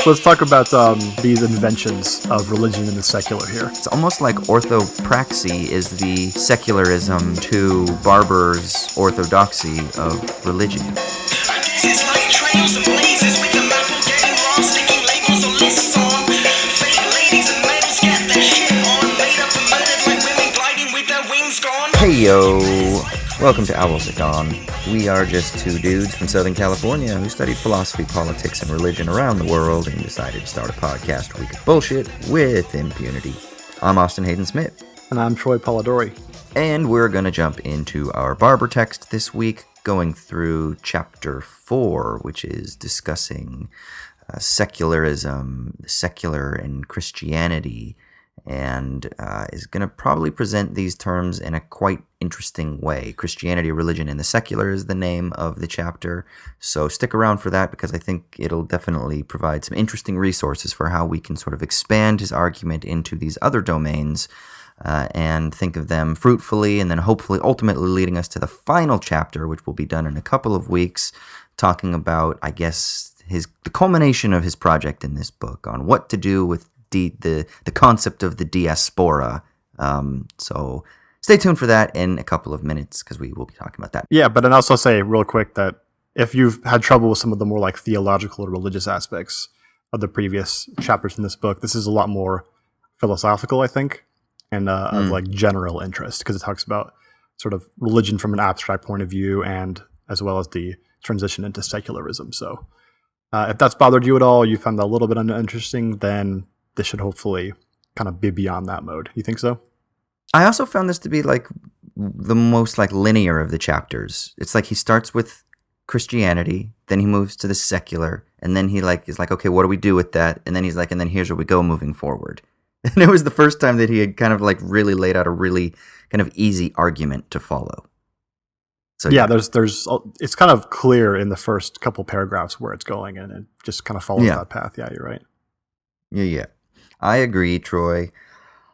Let's talk about these inventions of religion and the secular here. It's almost like orthopraxy is the secularism to Barber's orthodoxy of religion. Hey yo! Welcome to Owls at Dawn. We are just two dudes from Southern California who studied philosophy, politics, and religion around the world and decided to start a podcast where we could bullshit with impunity. I'm Austin Hayden Smith. And I'm Troy Polidori. And we're going to jump into our Barber text this week, going through chapter 4, which is discussing secularism, secular and Christianity, and is going to probably present these terms in a quite interesting way. Christianity, religion, and the secular is the name of the chapter, so stick around for that because I think it'll definitely provide some interesting resources for how we can sort of expand his argument into these other domains and think of them fruitfully, and then hopefully ultimately leading us to the final chapter, which will be done in a couple of weeks, talking about, I guess, the culmination of his project in this book on what to do with the concept of the Diaspora. So stay tuned for that in a couple of minutes because we will be talking about that. Yeah, but I'd also say real quick that if you've had trouble with some of the more like theological or religious aspects of the previous chapters in this book, this is a lot more philosophical, I think, and of like general interest because it talks about sort of religion from an abstract point of view and as well as the transition into secularism. So if that's bothered you at all, you found that a little bit uninteresting, then this should hopefully kind of be beyond that mode. You think so? I also found this to be like the most like linear of the chapters. It's like he starts with Christianity, then he moves to the secular, and then he like is like, okay, what do we do with that? And then he's like, and then here's where we go moving forward. And it was the first time that he had kind of like really laid out a really kind of easy argument to follow. So yeah, there's it's kind of clear in the first couple paragraphs where it's going, and it just kind of follows that path. Yeah, you're right. Yeah. I agree, Troy.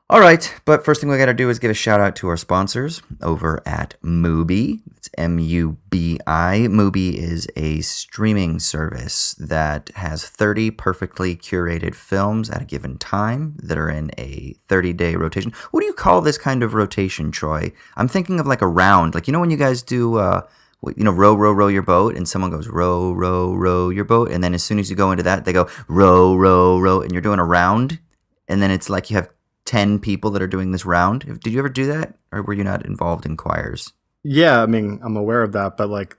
All right, but first thing we got to do is give a shout out to our sponsors over at Mubi. It's M-U-B-I. Mubi is a streaming service that has 30 perfectly curated films at a given time that are in a 30-day rotation. What do you call this kind of rotation, Troy? I'm thinking of like a round. Like, you know when you guys do, row, row, row your boat, and someone goes, row, row, row your boat, and then as soon as you go into that, they go, row, row, row, and you're doing a round, and then it's like you have 10 people that are doing this round. Did you ever do that, or were you not involved in choirs? Yeah, I mean, I'm aware of that, but like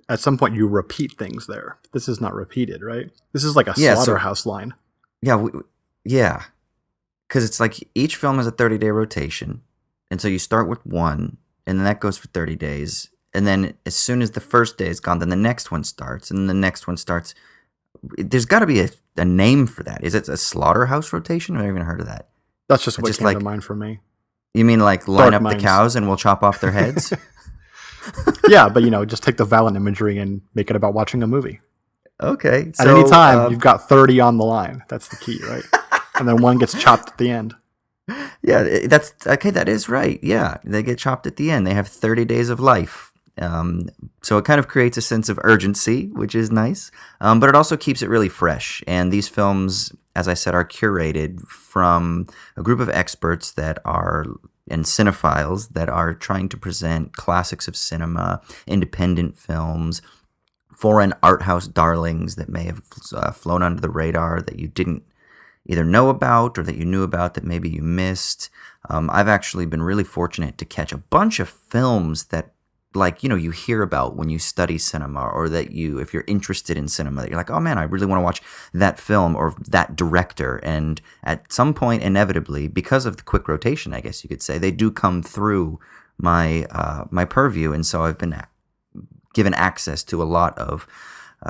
at some point you repeat things there. This is not repeated, right? This is like a slaughterhouse line. Yeah, because it's like each film has a 30-day rotation, and so you start with one, and then that goes for 30 days, and then as soon as the first day is gone, then the next one starts, and then the next one starts. There's got to be a name for that. Is it a slaughterhouse rotation? I've never even heard of that. That's just what came to mind for me. You mean like line up the cows and we'll chop off their heads? Yeah, but just take the violent imagery and make it about watching a movie. Okay. At any time, you've got 30 on the line. That's the key, right? And then one gets chopped at the end. Yeah, that's okay. That is right. Yeah, they get chopped at the end. They have 30 days of life. So it kind of creates a sense of urgency, which is nice, but it also keeps it really fresh. And these films, as I said, are curated from a group of experts and cinephiles that are trying to present classics of cinema, independent films, foreign art house darlings that may have flown under the radar that you didn't either know about or that you knew about that maybe you missed. I've actually been really fortunate to catch a bunch of films that you hear about when you study cinema, or that if you're interested in cinema, that you're like, oh man, I really want to watch that film or that director. And at some point, inevitably, because of the quick rotation, I guess you could say, they do come through my purview. And so I've been given access to a lot of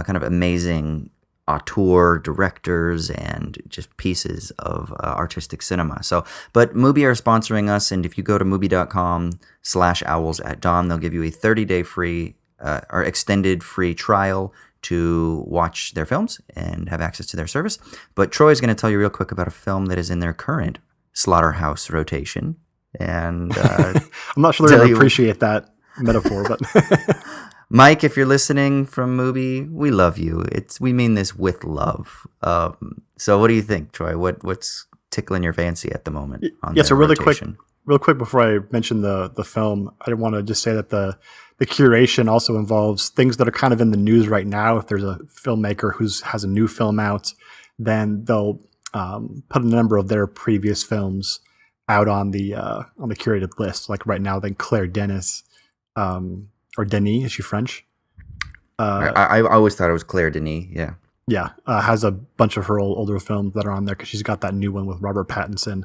kind of amazing auteur directors and just pieces of artistic cinema. But Mubi are sponsoring us, and if you go to mubi.com/owlsatdawn, they'll give you a 30-day free or extended free trial to watch their films and have access to their service. But Troy's going to tell you real quick about a film that is in their current slaughterhouse rotation. And I'm not sure they're going to appreciate that metaphor, but Mike, if you're listening from Mubi, we love you. We mean this with love. So what do you think, Troy? What's tickling your fancy at the moment? On So rotation? real quick before I mention the film, I want to just say that the curation also involves things that are kind of in the news right now. If there's a filmmaker who has a new film out, then they'll put a number of their previous films out on the curated list. Like right now, then Claire Denis, or Denis, is she French? I always thought it was Claire Denis. Yeah. Yeah, has a bunch of her older films that are on there because she's got that new one with Robert Pattinson,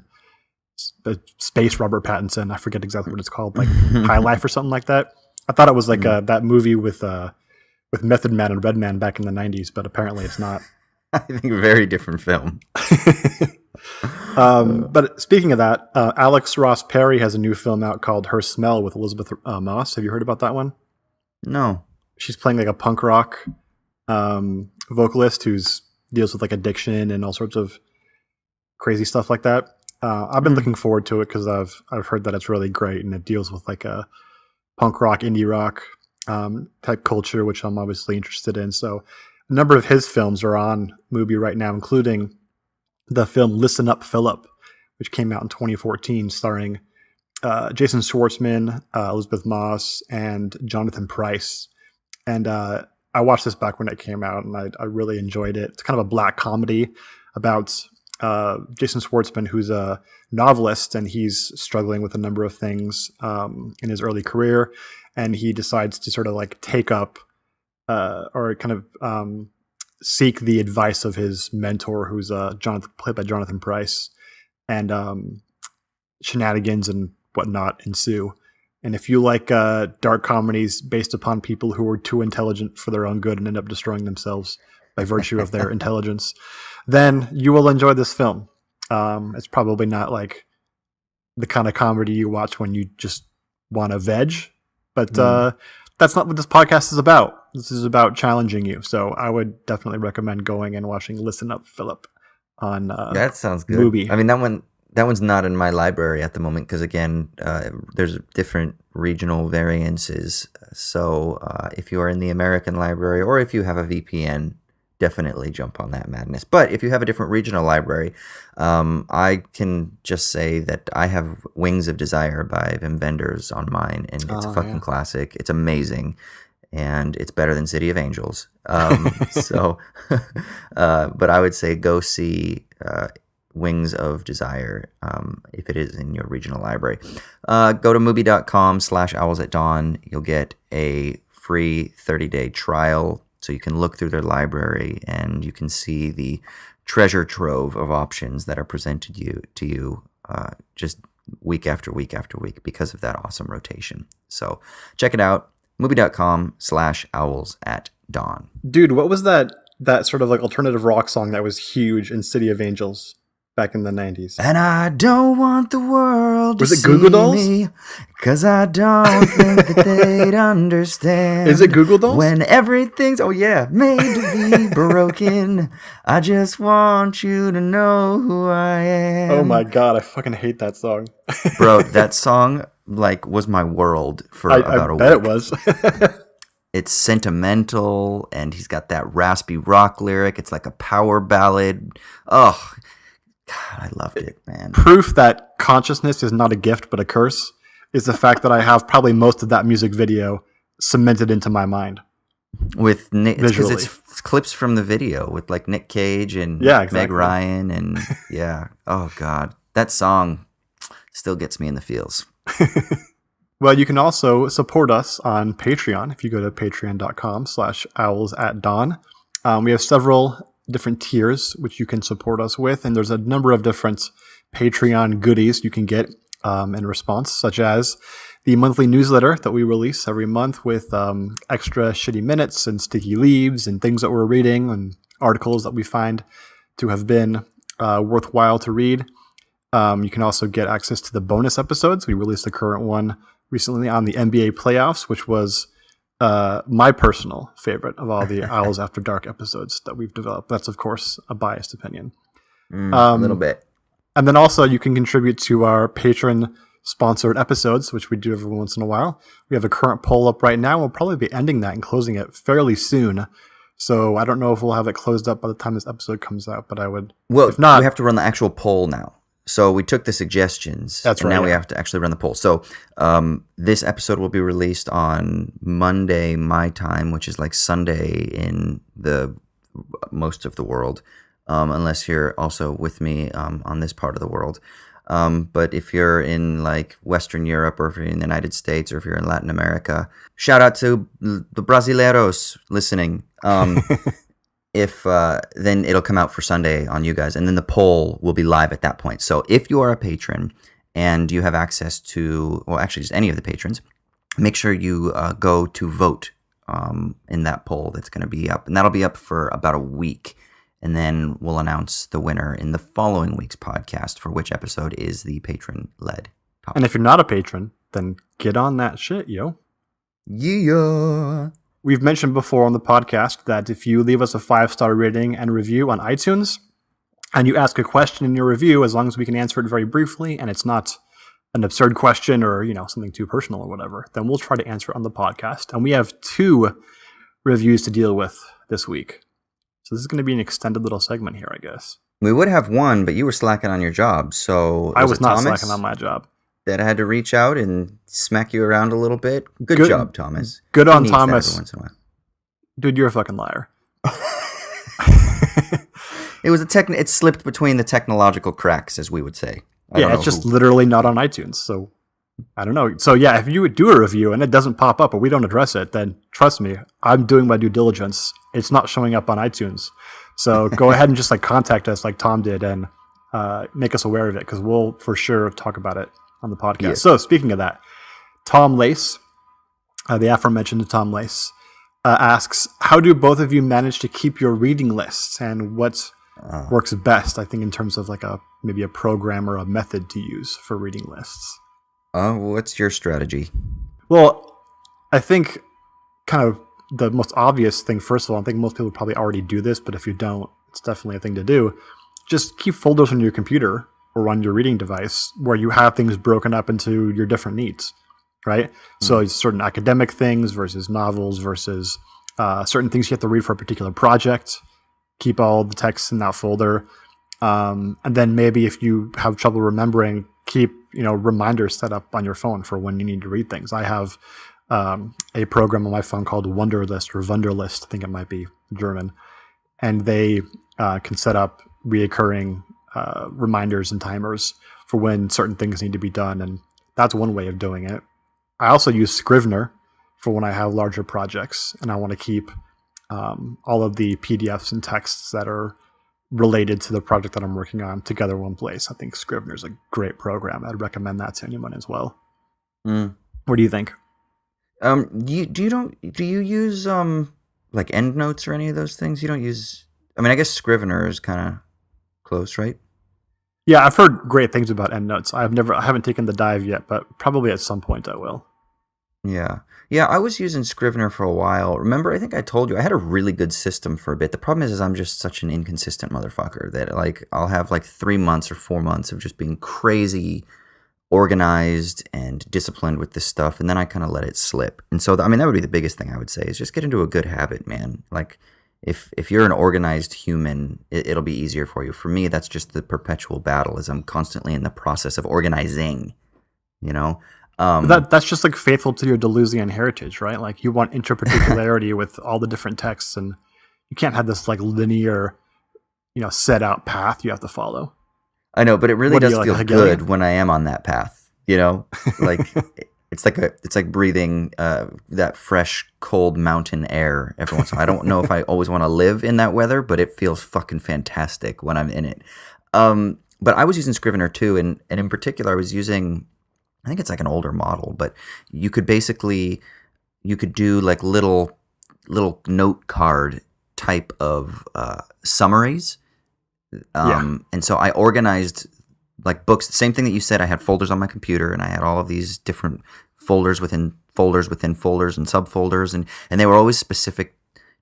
the Space Robert Pattinson. I forget exactly what it's called, like High Life or something like that. I thought it was like that movie with Method Man and Redman back in the 90s, but apparently it's not. I think a very different film. But speaking of that, Alex Ross Perry has a new film out called Her Smell with Elizabeth Moss. Have you heard about that one? No. She's playing like a punk rock vocalist who deals with like addiction and all sorts of crazy stuff like that. I've been looking forward to it because I've heard that it's really great and it deals with like a punk rock, indie rock type culture, which I'm obviously interested in. So a number of his films are on Mubi right now, including the film Listen Up, Philip, which came out in 2014, starring Jason Schwartzman, Elizabeth Moss, and Jonathan Pryce. And I watched this back when it came out, and I really enjoyed it. It's kind of a black comedy about Jason Schwartzman, who's a novelist, and he's struggling with a number of things in his early career, and he decides to sort of like take up or kind of seek the advice of his mentor, who's played by Jonathan Pryce, and shenanigans and whatnot ensue. And if you like dark comedies based upon people who are too intelligent for their own good and end up destroying themselves by virtue of their intelligence, then you will enjoy this film. It's probably not like the kind of comedy you watch when you just want to veg, but that's not what this podcast is about. This is about challenging you. So I would definitely recommend going and watching Listen Up, Philip on that sounds good. Mubi. I mean, that one's not in my library at the moment because, again, there's different regional variances. So if you are in the American library or if you have a VPN, definitely jump on that madness. But if you have a different regional library, I can just say that I have Wings of Desire by Wim Wenders on mine, and it's a fucking classic. It's amazing, and it's better than City of Angels. But I would say go see Wings of Desire if it is in your regional library. Go to Mubi.com/owlsatdawn. You'll get a free 30-day trial, so you can look through their library and you can see the treasure trove of options that are presented to you just week after week after week because of that awesome rotation. So check it out. Mubi.com/owlsatdawn. Dude, what was that sort of like alternative rock song that was huge in City of Angels back in the 90s? And I don't want the world to Was it see Goo Goo Dolls? me, 'cause I don't think that they'd understand. Is it Goo Goo Dolls? When everything's, made to be broken. I just want you to know who I am. Oh my god, I fucking hate that song. Bro, that song was my world for about a week. I bet it was. It's sentimental, and he's got that raspy rock lyric. It's like a power ballad. Oh, God, I loved it, man. Proof that consciousness is not a gift but a curse is the fact that I have probably most of that music video cemented into my mind. With Nick, because Visually. it's clips from the video with like Nick Cage and Meg Ryan, and oh God, that song still gets me in the feels. Well, you can also support us on Patreon if you go to patreon.com/owlsatdawn. We have several different tiers which you can support us with, and there's a number of different Patreon goodies you can get in response, such as the monthly newsletter that we release every month with extra shitty minutes and sticky leaves and things that we're reading and articles that we find to have been worthwhile to read. You can also get access to the bonus episodes. We released the current one recently on the NBA playoffs, which was my personal favorite of all the Owls After Dark episodes that we've developed. That's, of course, a biased opinion. A little bit. And then also you can contribute to our Patreon sponsored episodes, which we do every once in a while. We have a current poll up right now. We'll probably be ending that and closing it fairly soon. So I don't know if we'll have it closed up by the time this episode comes out, but I would. Well, if not, we have to run the actual poll now. So we took the suggestions. That's right. Now we have to actually run the poll. So this episode will be released on Monday, my time, which is like Sunday in the most of the world, unless you're also with me on this part of the world. But if you're in like Western Europe, or if you're in the United States, or if you're in Latin America, shout out to the Brasileiros listening. If then it'll come out for Sunday on you guys, and then the poll will be live at that point. So if you are a patron and you have access to, well, actually just any of the patrons, make sure you go to vote in that poll that's going to be up, and that'll be up for about a week. And then we'll announce the winner in the following week's podcast, for which episode is the patron-led topic. And if you're not a patron, then get on that shit, yo. Yeah. We've mentioned before on the podcast that if you leave us a 5-star rating and review on iTunes, and you ask a question in your review, as long as we can answer it very briefly, and it's not an absurd question or, something too personal or whatever, then we'll try to answer it on the podcast. And we have 2 reviews to deal with this week. So this is going to be an extended little segment here, I guess. We would have one, but you were slacking on your job, so I was not slacking on my job. That had to reach out and smack you around a little bit. Good job, Thomas. Good He on needs that Thomas. every once in a while. Dude, you're a fucking liar. It slipped between the technological cracks, as we would say. It's just literally not on iTunes, so I don't know. So yeah, if you would do a review and it doesn't pop up or we don't address it, then trust me, I'm doing my due diligence. It's not showing up on iTunes. So go ahead and just contact us like Tom did and make us aware of it, because we'll for sure talk about it on the podcast. Yeah. So speaking of that, Tom Lace, the aforementioned Tom Lace, asks, how do both of you manage to keep your reading lists, and what works best, I think, in terms of maybe a program or a method to use for reading lists? What's your strategy? Well, I think kind of the most obvious thing, first of all, I think most people probably already do this, but if you don't, it's definitely a thing to do. Just keep folders on your computer or on your reading device where you have things broken up into your different needs, right? Mm-hmm. So certain academic things versus novels versus certain things you have to read for a particular project. Keep all the texts in that folder. And then maybe if you have trouble remembering, keep reminders set up on your phone for when you need to read things. I have a program on my phone called Wunderlist or Wunderlist, I think it might be German, and they can set up reoccurring reminders and timers for when certain things need to be done, and that's one way of doing it. I also use Scrivener for when I have larger projects and I want to keep all of the PDFs and texts that are related to the project that I'm working on together in one place. I think Scrivener is a great program. I'd recommend that to anyone as well. What do you think? Do you use like EndNotes or any of those things? You don't use. I mean, I guess Scrivener is kind of close, right? Yeah, I've heard great things about EndNotes. I haven't taken the dive yet, but probably at some point I will. Yeah. I was using Scrivener for a while. Remember, I think I told you I had a really good system for a bit. The problem is I'm just such an inconsistent motherfucker that I'll have 3 months or 4 months of just being crazy organized and disciplined with this stuff, and then I kind of let it slip. And so, that would be the biggest thing I would say is just get into a good habit, man. If you're an organized human, it'll be easier for you. For me, that's just the perpetual battle, is I'm constantly in the process of organizing, That's just faithful to your Delusion heritage, right? You want interparticularity with all the different texts, and you can't have this linear, set out path you have to follow. I know, but it really does feel good when I am on that path. It's like breathing that fresh, cold mountain air every once in a while. I don't know if I always want to live in that weather, but it feels fucking fantastic when I'm in it. But I was using Scrivener too, and in particular, I was using, I think it's an older model, but you could do little note card type of summaries. And so I organized books, the same thing that you said. I had folders on my computer, and I had all of these different folders within folders within folders and subfolders, and they were always specific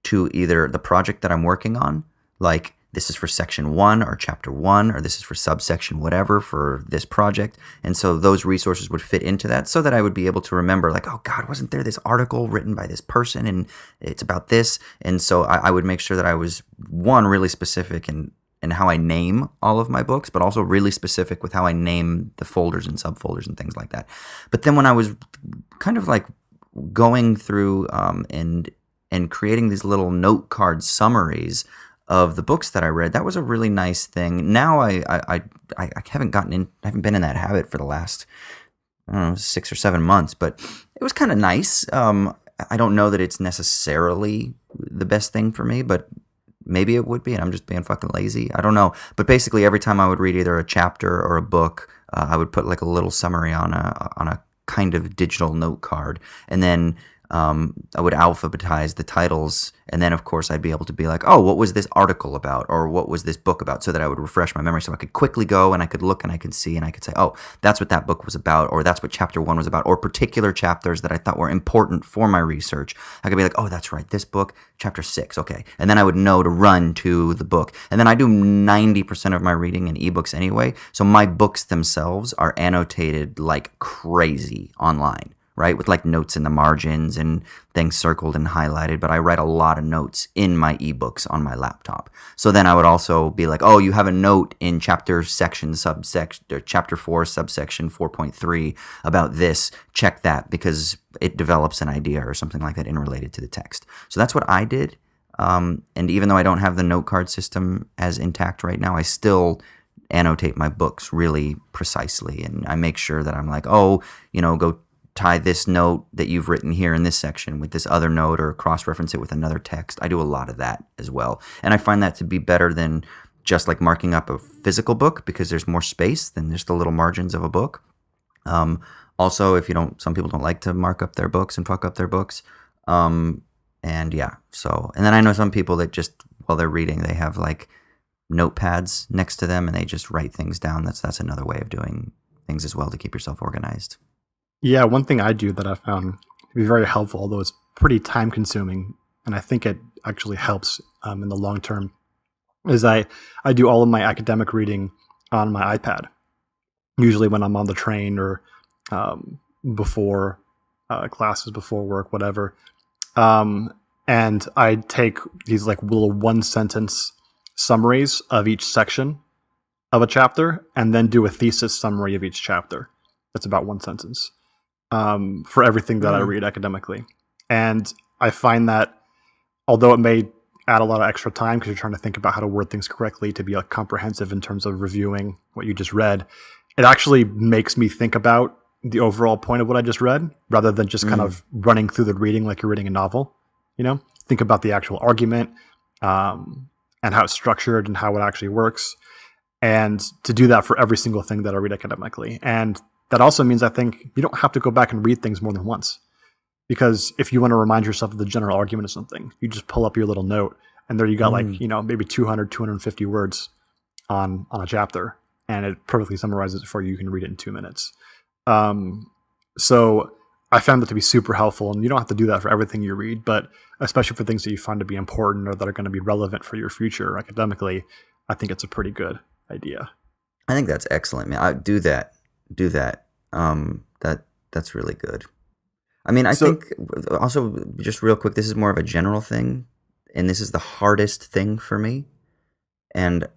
to either the project that I'm working on, like this is for section 1 or chapter 1, or this is for subsection whatever for this project. And so those resources would fit into that so that I would be able to remember, like, oh God, wasn't there this article written by this person and it's about this? And so I would make sure that I was, one, really specific in how I name all of my books, but also really specific with how I name the folders and subfolders and things like that. But then when I was kind of like going through and creating these little note card summaries of the books that I read, that was a really nice thing. Now I haven't been in that habit for the last, I don't know, 6 or 7 months, but it was kind of nice. I don't know that it's necessarily the best thing for me, but maybe it would be, and I'm just being fucking lazy. I don't know. But basically, every time I would read either a chapter or a book, I would put like a little summary on a kind of digital note card, and then I would alphabetize the titles, and then of course I'd be able to be like, oh, what was this article about, or what was this book about, so that I would refresh my memory, so I could quickly go and I could look and I could see and I could say, oh, that's what that book was about, or that's what chapter 1 was about, or particular chapters that I thought were important for my research. I could be like, oh, that's right, this book, chapter 6, okay, and then I would know to run to the book. And then I do 90% of my reading in ebooks anyway, so my books themselves are annotated like crazy online, right? With like notes in the margins and things circled and highlighted, but I write a lot of notes in my ebooks on my laptop. So then I would also be like, oh, you have a note in chapter 4, subsection 4.3 about this, check that because it develops an idea or something like that in related to the text. So that's what I did. And even though I don't have the note card system as intact right now, I still annotate my books really precisely. And I make sure that I'm like, oh, go tie this note that you've written here in this section with this other note, or cross-reference it with another text. I do a lot of that as well. And I find that to be better than just like marking up a physical book, because there's more space than just the little margins of a book. Also, some people don't like to mark up their books and fuck up their books. And then I know some people that just, while they're reading, they have like notepads next to them and they just write things down. That's another way of doing things as well to keep yourself organized. Yeah, one thing I do that I found to be very helpful, although it's pretty time consuming, and I think it actually helps in the long term, is I do all of my academic reading on my iPad, usually when I'm on the train or before classes, before work, whatever. And I take these like little 1-sentence summaries of each section of a chapter, and then do a thesis summary of each chapter. That's about 1 sentence. For everything that I read academically. And I find that although it may add a lot of extra time because you're trying to think about how to word things correctly to be like comprehensive in terms of reviewing what you just read, it actually makes me think about the overall point of what I just read rather than just kind of running through the reading like you're reading a novel. Think about the actual argument and how it's structured and how it actually works. And to do that for every single thing that I read academically. And that also means I think you don't have to go back and read things more than once. Because if you want to remind yourself of the general argument of something, you just pull up your little note and there you got maybe 200, 250 words on a chapter, and it perfectly summarizes it for you. You can read it in 2 minutes. So I found that to be super helpful, and you don't have to do that for everything you read, but especially for things that you find to be important or that are going to be relevant for your future academically, I think it's a pretty good idea. I think that's excellent, man. I do that. That's really good. I mean, I think also, just real quick, this is more of a general thing, and this is the hardest thing for me, and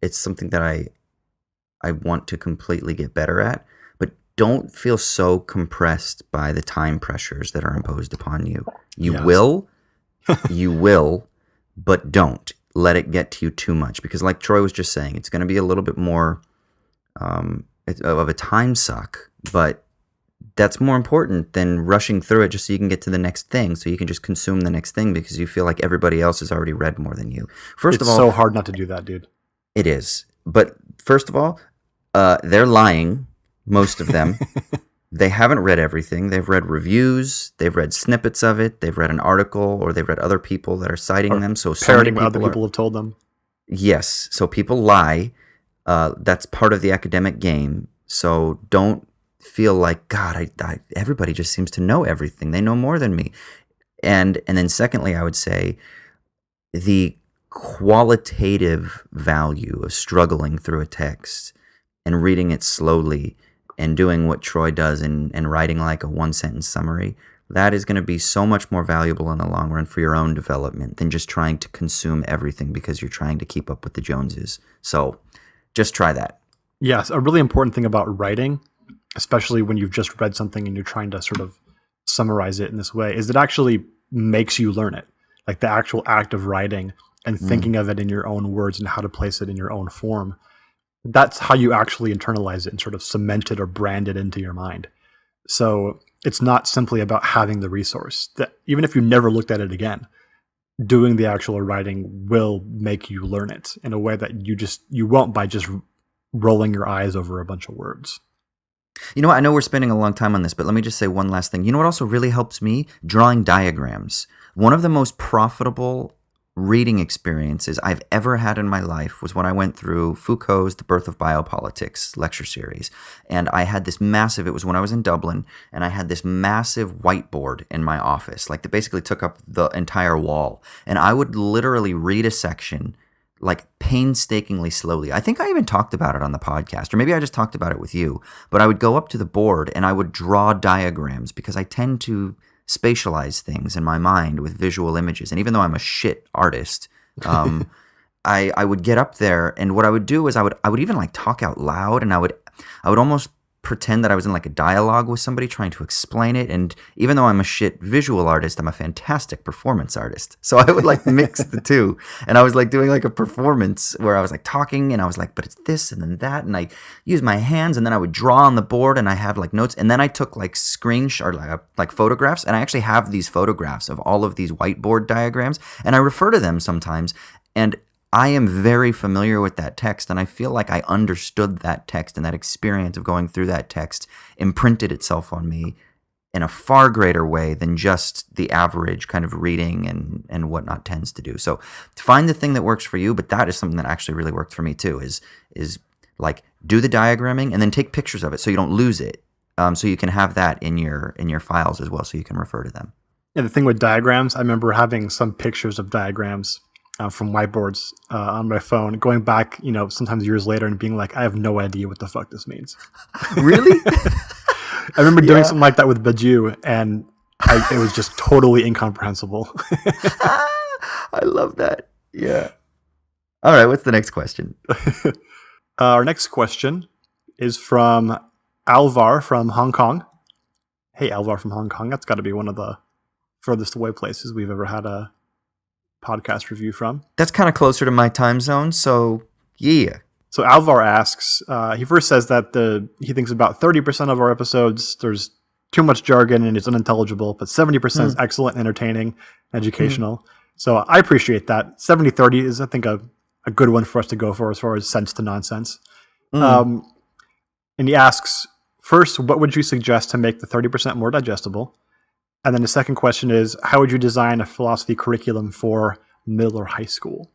it's something that I want to completely get better at, but don't feel so compressed by the time pressures that are imposed upon you. You will, but don't let it get to you too much, because like Troy was just saying, it's going to be a little bit more of a time suck, but that's more important than rushing through it just so you can get to the next thing, so you can just consume the next thing because you feel like everybody else has already read more than you. It's so hard not to do that, dude. It is. But first of all, they're lying, most of them. They haven't read everything. They've read reviews, they've read snippets of it, they've read an article, or they've read other people that are citing them. So parroting what other people have told them. Yes. So people lie. That's part of the academic game. So don't feel like, God, everybody just seems to know everything. They know more than me. And then secondly, I would say the qualitative value of struggling through a text and reading it slowly and doing what Troy does and writing like a one-sentence summary, that is going to be so much more valuable in the long run for your own development than just trying to consume everything because you're trying to keep up with the Joneses. So just try that. Yes, a really important thing about writing, especially when you've just read something and you're trying to sort of summarize it in this way, is it actually makes you learn it. Like the actual act of writing and thinking of it in your own words and how to place it in your own form. That's how you actually internalize it and sort of cement it or brand it into your mind. So it's not simply about having the resource. That even if you never looked at it again, doing the actual writing will make you learn it in a way that you won't by just rolling your eyes over a bunch of words. You know what? I know we're spending a long time on this, but let me just say one last thing. You know what also really helps me? Drawing diagrams. One of the most profitable reading experiences I've ever had in my life was when I went through Foucault's The Birth of Biopolitics lecture series. And I had this massive, it was when I was in Dublin, and I had this massive whiteboard in my office, like that basically took up the entire wall. And I would literally read a section like painstakingly slowly. I think I even talked about it on the podcast, or maybe I just talked about it with you. But I would go up to the board and I would draw diagrams because I tend to spatialize things in my mind with visual images. And even though I'm a shit artist, I would get up there, and what I would do is I would even like talk out loud, and I would almost pretend that I was in like a dialogue with somebody trying to explain it. And even though I'm a shit visual artist, I'm a fantastic performance artist. So I would like mix the two. And I was like doing like a performance where I was like talking and I was like, but it's this and then that. And I use my hands, and then I would draw on the board, and I have like notes. And then I took like screenshots or like photographs. And I actually have these photographs of all of these whiteboard diagrams, and I refer to them sometimes. And I am very familiar with that text, and I feel like I understood that text, and that experience of going through that text imprinted itself on me in a far greater way than just the average kind of reading and whatnot tends to do. So find the thing that works for you, but that is something that actually really worked for me too, is like do the diagramming and then take pictures of it so you don't lose it, so you can have that in your files as well, so you can refer to them. Yeah, the thing with diagrams, I remember having some pictures of diagrams from whiteboards on my phone, going back, sometimes years later and being like, I have no idea what the fuck this means. Really? I remember doing something like that with Bajou, and it was just totally incomprehensible. I love that. Yeah. All right, what's the next question? Our next question is from Alvar from Hong Kong. Hey, Alvar from Hong Kong. That's got to be one of the furthest away places we've ever had a podcast review from. That's kind of closer to my time zone, so yeah. So Alvar asks, he first says that he thinks about 30% of our episodes, there's too much jargon and it's unintelligible, but 70% is excellent, entertaining, educational. So I appreciate that. 70-30 is, I think, a good one for us to go for as far as sense to nonsense. And he asks, first, what would you suggest to make the 30% more digestible? And then the second question is, how would you design a philosophy curriculum for middle or high school?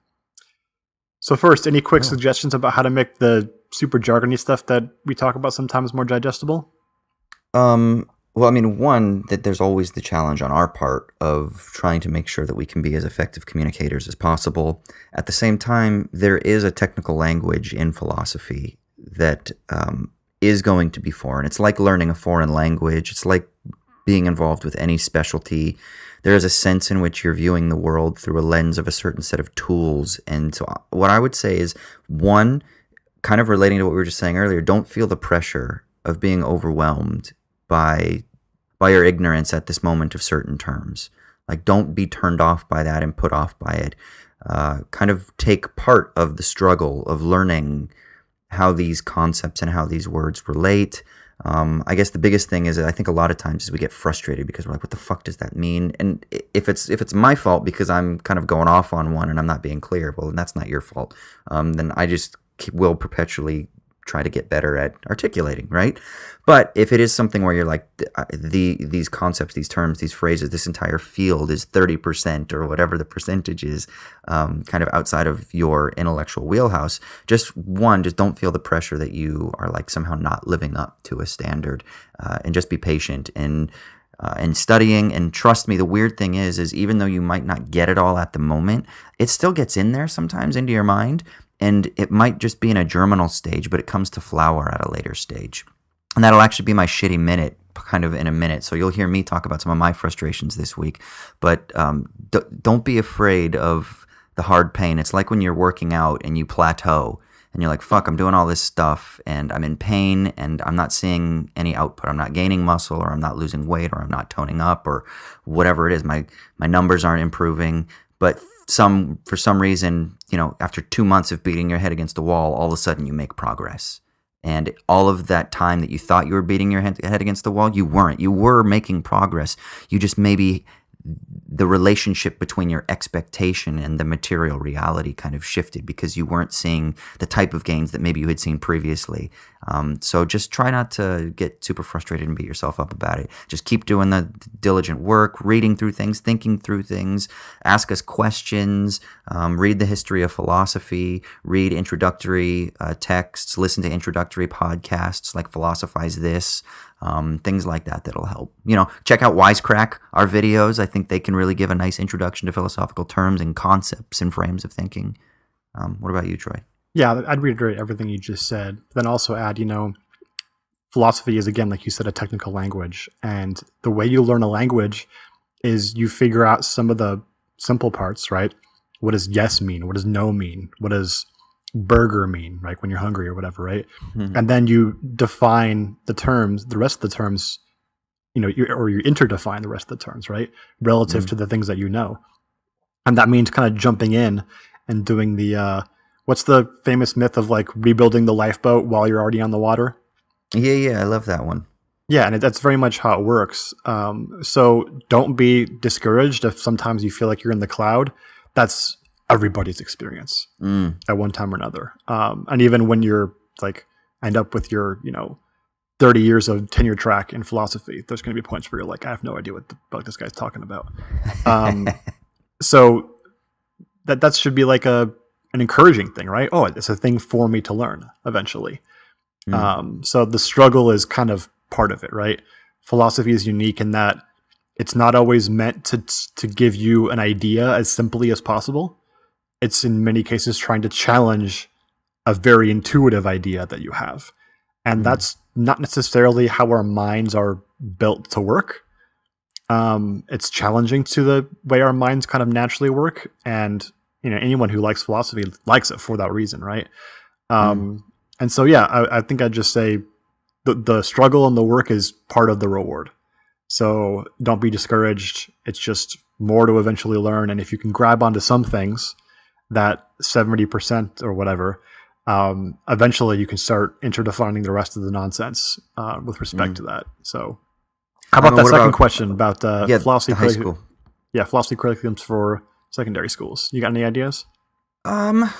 So first, any quick suggestions about how to make the super jargony stuff that we talk about sometimes more digestible? Well, I mean, one, that there's always the challenge on our part of trying to make sure that we can be as effective communicators as possible. At the same time, there is a technical language in philosophy that is going to be foreign. It's like learning a foreign language. It's like being involved with any specialty. There is a sense in which you're viewing the world through a lens of a certain set of tools. And so what I would say is, one, kind of relating to what we were just saying earlier, don't feel the pressure of being overwhelmed by your ignorance at this moment of certain terms. Like, don't be turned off by that and put off by it. Kind of take part of the struggle of learning how these concepts and how these words relate. I guess the biggest thing is that I think a lot of times is we get frustrated because we're like, what the fuck does that mean? And if it's my fault because I'm kind of going off on one and I'm not being clear, well, then that's not your fault. Then I just will perpetually try to get better at articulating, right? But if it is something where you're like, these concepts, these terms, these phrases, this entire field is 30% or whatever the percentage is, kind of outside of your intellectual wheelhouse, just don't feel the pressure that you are like somehow not living up to a standard, and just be patient. And and studying. And trust me, the weird thing is even though you might not get it all at the moment, it still gets in there sometimes into your mind. And it might just be in a germinal stage, but it comes to flower at a later stage. And that'll actually be my shitty minute kind of in a minute. So you'll hear me talk about some of my frustrations this week. But don't be afraid of the hard pain. It's like when you're working out and you plateau and you're like, fuck, I'm doing all this stuff and I'm in pain and I'm not seeing any output. I'm not gaining muscle, or I'm not losing weight, or I'm not toning up, or whatever it is. My numbers aren't improving. But for some reason, after 2 months of beating your head against a wall, all of a sudden you make progress. And all of that time that you thought you were beating your head against the wall, you weren't. You were making progress. You just maybe the relationship between your expectation and the material reality kind of shifted because you weren't seeing the type of gains that maybe you had seen previously. So just try not to get super frustrated and beat yourself up about it. Just keep doing the diligent work, reading through things, thinking through things, ask us questions, read the history of philosophy, read introductory texts, listen to introductory podcasts like Philosophize This, things like that that'll help. Check out Wisecrack, our videos. I think they can really give a nice introduction to philosophical terms and concepts and frames of thinking. What about you, Troy? Yeah, I'd reiterate everything you just said. Then also add, philosophy is, again, like you said, a technical language. And the way you learn a language is you figure out some of the simple parts, right? What does yes mean? What does no mean? What does burger mean, right? When you're hungry or whatever, right? Mm-hmm. And then you define the terms, the rest of the terms, you interdefine the rest of the terms, right? Relative to the things that you know. And that means kind of jumping in and doing the, what's the famous myth of like rebuilding the lifeboat while you're already on the water? Yeah, I love that one. Yeah, and that's very much how it works. So don't be discouraged if sometimes you feel like you're in the cloud. That's everybody's experience at one time or another. And even when you're like, end up with your, 30 years of tenure track in philosophy, there's going to be points where you're like, I have no idea what the fuck this guy's talking about. So that should be like an encouraging thing, right? Oh, it's a thing for me to learn eventually. So the struggle is kind of part of it, right? Philosophy is unique in that it's not always meant to give you an idea as simply as possible. It's in many cases trying to challenge a very intuitive idea that you have. And that's not necessarily how our minds are built to work. It's challenging to the way our minds kind of naturally work. And, anyone who likes philosophy likes it for that reason, right? And so, yeah, I think I'd just say the struggle and the work is part of the reward. So don't be discouraged. It's just more to eventually learn. And if you can grab onto some things, that 70% or whatever, eventually you can start interdefining the rest of the nonsense with respect to that. So how about that second question about philosophy high school? Yeah, philosophy curriculums for secondary schools. You got any ideas? Only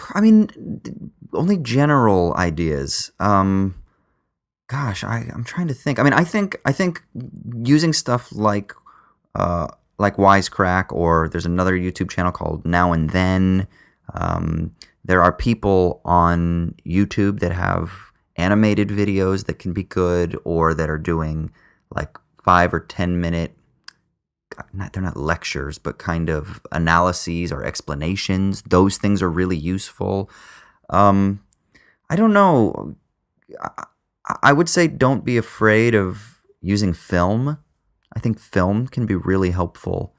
general ideas. Gosh, I'm trying to think. I think using stuff like Wisecrack, or there's another YouTube channel called Now and Then. There are people on YouTube that have animated videos that can be good, or that are doing like 5 or 10 minute, they're not lectures, but kind of analyses or explanations. Those things are really useful. I don't know. I would say don't be afraid of using film. I think film can be really helpful.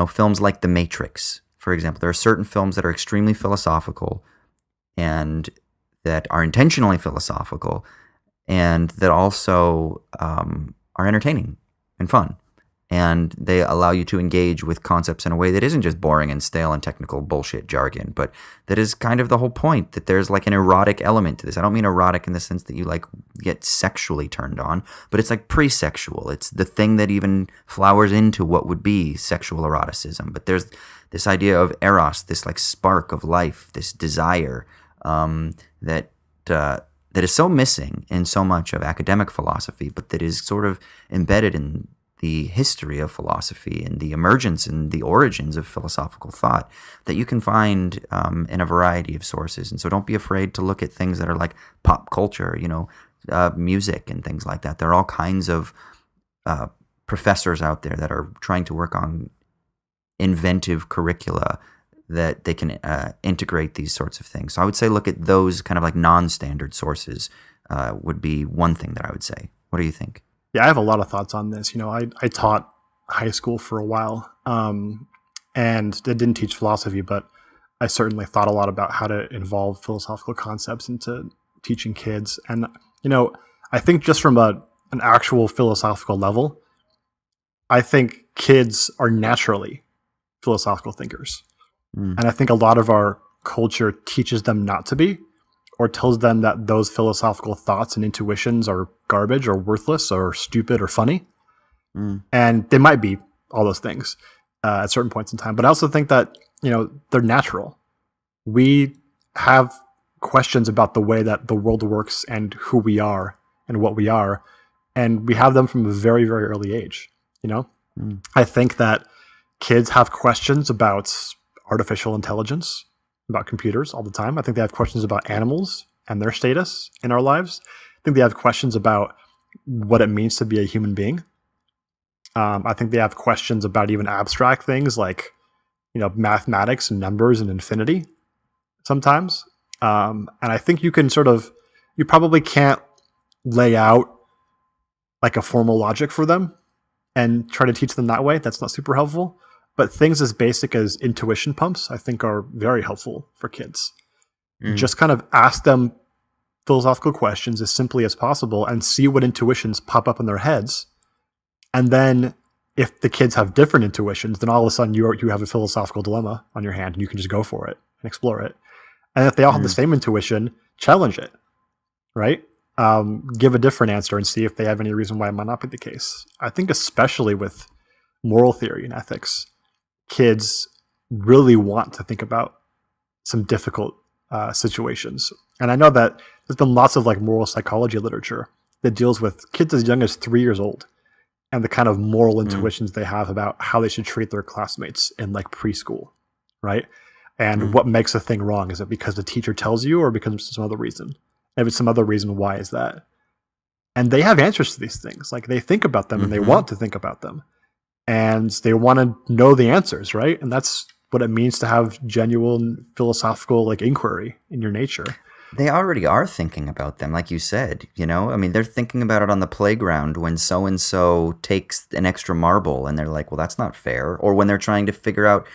Films like The Matrix, for example. There are certain films that are extremely philosophical and that are intentionally philosophical and that also are entertaining and fun. And they allow you to engage with concepts in a way that isn't just boring and stale and technical bullshit jargon, but that is kind of the whole point, that there's like an erotic element to this. I don't mean erotic in the sense that you like get sexually turned on, but it's like pre-sexual. It's the thing that even flowers into what would be sexual eroticism. But there's this idea of eros, this like spark of life, this desire that is so missing in so much of academic philosophy, but that is sort of embedded in the history of philosophy and the emergence and the origins of philosophical thought that you can find in a variety of sources. And so don't be afraid to look at things that are like pop culture, music and things like that. There are all kinds of professors out there that are trying to work on inventive curricula that they can integrate these sorts of things. So I would say look at those kind of like non-standard sources would be one thing that I would say. What do you think? Yeah, I have a lot of thoughts on this. I taught high school for a while, and I didn't teach philosophy, but I certainly thought a lot about how to involve philosophical concepts into teaching kids. And, I think just from an actual philosophical level, I think kids are naturally philosophical thinkers. And I think a lot of our culture teaches them not to be, or tells them that those philosophical thoughts and intuitions are garbage or worthless or stupid or funny. And they might be all those things at certain points in time. But I also think that, they're natural. We have questions about the way that the world works and who we are and what we are. And we have them from a very, very early age. I think that kids have questions about artificial intelligence, about computers all the time. I think they have questions about animals and their status in our lives. I think they have questions about what it means to be a human being. I think they have questions about even abstract things like, mathematics and numbers and infinity sometimes. And I think you probably can't lay out like a formal logic for them and try to teach them that way. That's not super helpful. But things as basic as intuition pumps, I think, are very helpful for kids. Just kind of ask them philosophical questions as simply as possible and see what intuitions pop up in their heads. And then if the kids have different intuitions, then all of a sudden you have a philosophical dilemma on your hand and you can just go for it and explore it. And if they all have the same intuition, challenge it, right? Give a different answer and see if they have any reason why it might not be the case. I think especially with moral theory and ethics, kids really want to think about some difficult situations. And I know that there's been lots of like moral psychology literature that deals with kids as young as 3 years old and the kind of moral intuitions they have about how they should treat their classmates in like preschool, right? And what makes a thing wrong? Is it because the teacher tells you or because of some other reason? If it's some other reason, why is that? And they have answers to these things. Like they think about them and they want to think about them. And they want to know the answers, right? And that's what it means to have genuine philosophical like inquiry in your nature. They already are thinking about them, like you said, they're thinking about it on the playground when so-and-so takes an extra marble and they're like, well, that's not fair. Or when they're trying to figure out,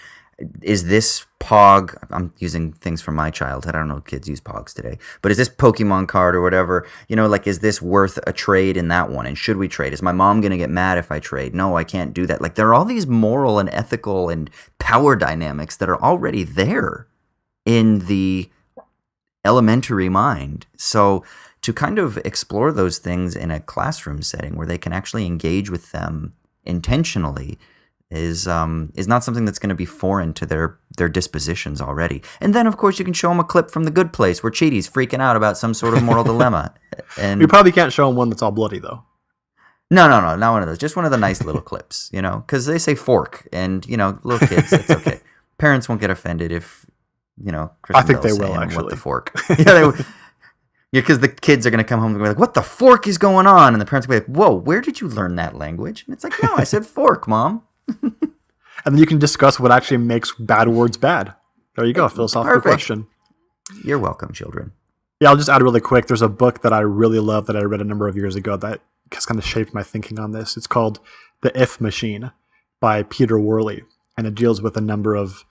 is this Pog, I'm using things from my childhood, I don't know if kids use Pogs today, but is this Pokemon card or whatever, is this worth a trade in that one? And should we trade? Is my mom going to get mad if I trade? No, I can't do that. Like there are all these moral and ethical and power dynamics that are already there in the elementary mind. So to kind of explore those things in a classroom setting where they can actually engage with them intentionally is not something that's going to be foreign to their dispositions already. And then, of course, you can show them a clip from The Good Place where Chidi's freaking out about some sort of moral dilemma. And you probably can't show them one that's all bloody, though. No, not one of those. Just one of the nice little clips, because they say fork, and little kids, it's okay. Parents won't get offended if I think they will actually. What the fork? Because the kids are going to come home and be like, "What the fork is going on?" And the parents will be like, "Whoa, where did you learn that language?" And it's like, "No, I said fork, Mom." And then you can discuss what actually makes bad words bad. There you go, philosophical question. You're welcome, children. Yeah, I'll just add really quick. There's a book that I really love that I read a number of years ago that has kind of shaped my thinking on this. It's called The If Machine by Peter Worley, and it deals with a number of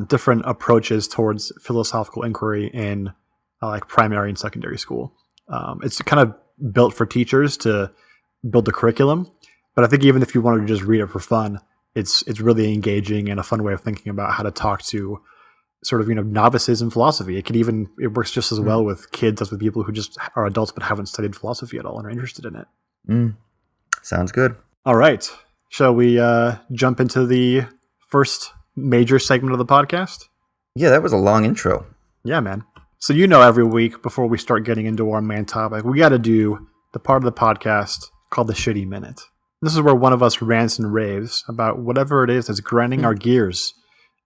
different approaches towards philosophical inquiry in like primary and secondary school. It's kind of built for teachers to build the curriculum, but I think even if you wanted to just read it for fun, it's really engaging and a fun way of thinking about how to talk to sort of novices in philosophy. It works just as well with kids as with people who just are adults but haven't studied philosophy at all and are interested in it. Sounds good. All right, shall we jump into the first major segment of the podcast? Yeah, that was a long intro. Yeah, man. So every week before we start getting into our main topic, we got to do the part of the podcast called the Shitty Minute. This is where one of us rants and raves about whatever it is that's grinding our gears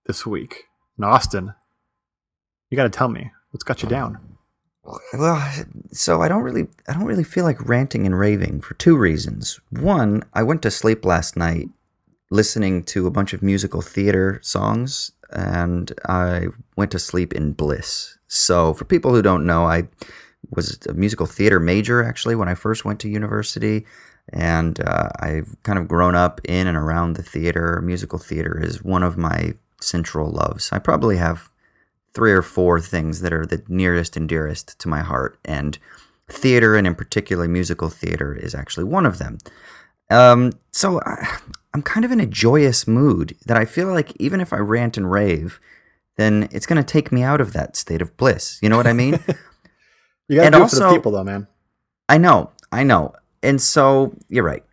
this week. And Austin, you got to tell me what's got you down. Well, so I don't really feel like ranting and raving for two reasons. One, I went to sleep last night listening to a bunch of musical theater songs, and I went to sleep in bliss. So, for people who don't know, I was a musical theater major actually when I first went to university, and I've kind of grown up in and around the theater. Musical theater is one of my central loves. I probably have three or four things that are the nearest and dearest to my heart, and theater, and in particular musical theater, is actually one of them. I'm kind of in a joyous mood that I feel like even if I rant and rave, then it's going to take me out of that state of bliss. You know what I mean? You gotta And do it for the also, people, though, man. I know. And so, you're right.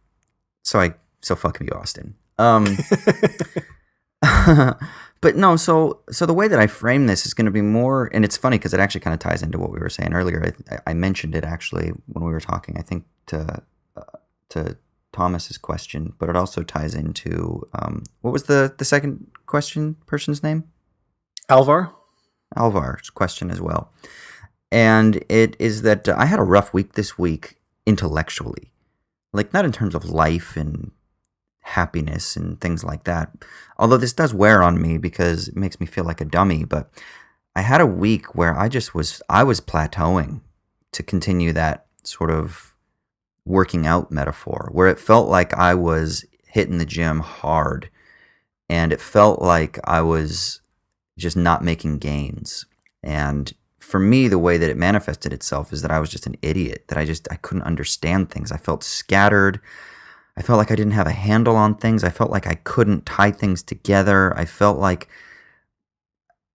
So fuck me, Austin. But no, so the way that I frame this is going to be more, and it's funny because it actually kind of ties into what we were saying earlier. I mentioned it actually when we were talking, I think to Thomas's question, but it also ties into what was the second person's name? Alvar? Alvar's question as well. And it is that I had a rough week this week intellectually, like not in terms of life and happiness and things like that. Although this does wear on me because it makes me feel like a dummy, but I had a week where I was plateauing, to continue that sort of working out metaphor, where it felt like I was hitting the gym hard and it felt like I was just not making gains. And for me, the way that it manifested itself is that I was just an idiot, that I couldn't understand things. I felt scattered. I felt like I didn't have a handle on things. I felt like I couldn't tie things together. I felt like,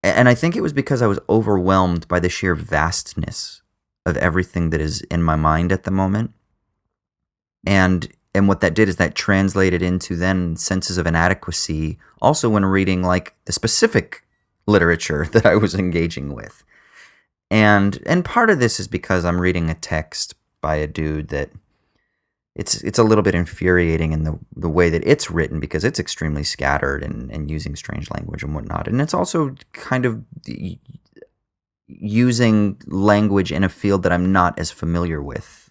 and I think it was because I was overwhelmed by the sheer vastness of everything that is in my mind at the moment. And what that did is that translated into then senses of inadequacy, also when reading like the specific literature that I was engaging with. And part of this is because I'm reading a text by a dude that it's a little bit infuriating in the way that it's written, because it's extremely scattered and using strange language and whatnot. And it's also kind of using language in a field that I'm not as familiar with,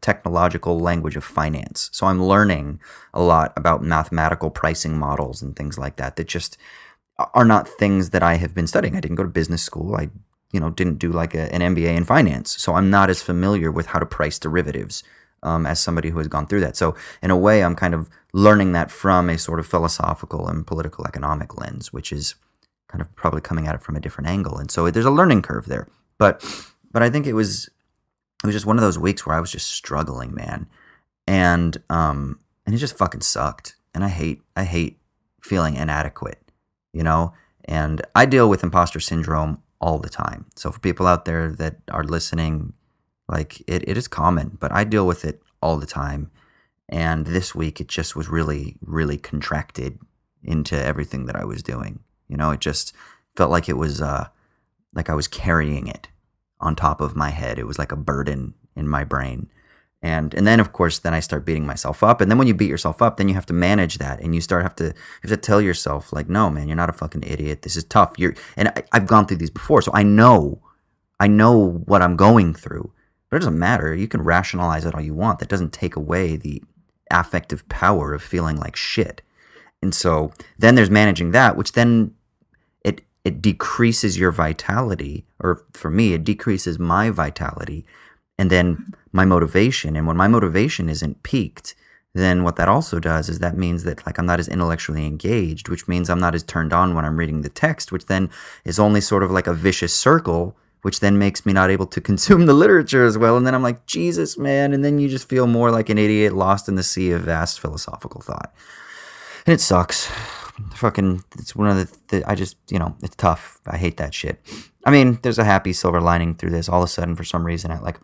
technological language of finance. So I'm learning a lot about mathematical pricing models and things like that just are not things that I have been studying. I didn't go to business school. I didn't do like an MBA in finance. So I'm not as familiar with how to price derivatives as somebody who has gone through that. So in a way, I'm kind of learning that from a sort of philosophical and political economic lens, which is kind of probably coming at it from a different angle. And so there's a learning curve there. But I think it was just one of those weeks where I was just struggling, man. And it just fucking sucked. And I hate feeling inadequate, And I deal with imposter syndrome all the time. So for people out there that are listening, like it is common, but I deal with it all the time. And this week it just was really, really contracted into everything that I was doing. It just felt like it was like I was carrying it on top of my head. It was like a burden in my brain. And then of course then I start beating myself up. And then when you beat yourself up, then you have to manage that, and you have to tell yourself like, no man, you're not a fucking idiot. This is tough. I've gone through these before, so I know what I'm going through. But it doesn't matter. You can rationalize it all you want. That doesn't take away the affective power of feeling like shit. And so then there's managing that, which then it decreases your vitality, or for me, it decreases my vitality, and then my motivation. And when my motivation isn't peaked, then what that also does is that means that like I'm not as intellectually engaged, which means I'm not as turned on when I'm reading the text, which then is only sort of like a vicious circle, which then makes me not able to consume the literature as well. And then I'm like, Jesus, man. And then you just feel more like an idiot lost in the sea of vast philosophical thought. And it sucks. It's one of I just, it's tough. I hate that shit. I mean, there's a happy silver lining through this. All of a sudden, for some reason, at like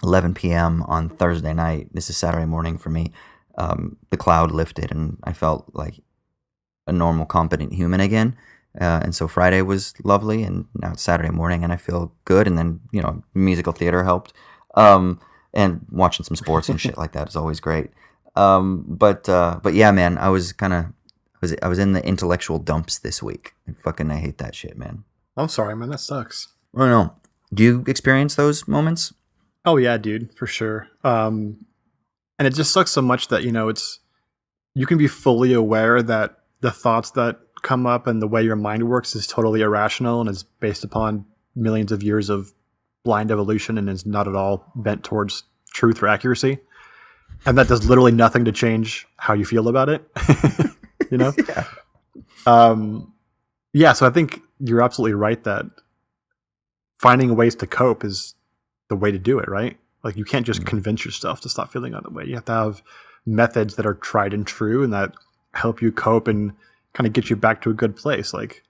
11 p.m. on Thursday night, this is Saturday morning for me, the cloud lifted and I felt like a normal, competent human again. And so Friday was lovely, and now it's Saturday morning and I feel good. And then, musical theater helped. And watching some sports and shit like that is always great. But yeah, man, I was in the intellectual dumps this week. I hate that shit, man. I'm sorry, man. That sucks. I know. Do you experience those moments? Oh yeah, dude, for sure. And it just sucks so much that it's you can be fully aware that the thoughts that come up and the way your mind works is totally irrational and is based upon millions of years of blind evolution and is not at all bent towards truth or accuracy. And that does literally nothing to change how you feel about it. you know? Yeah. Yeah, so I think you're absolutely right that finding ways to cope is the way to do it, right? Like you can't just convince yourself to stop feeling that way. You have to have methods that are tried and true and that help you cope and kind of get you back to a good place. Like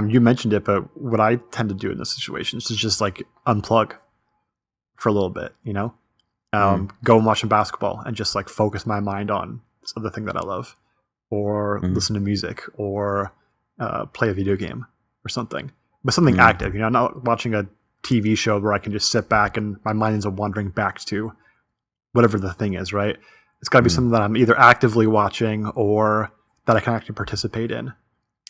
you mentioned it, but what I tend to do in those situations is just like unplug for a little bit, go and watch some basketball and just like focus my mind on this other thing that I love, or listen to music, or play a video game or something, but something active, not watching a TV show where I can just sit back and my mind is wandering back to whatever the thing is, right? It's got to be something that I'm either actively watching or that I can actually participate in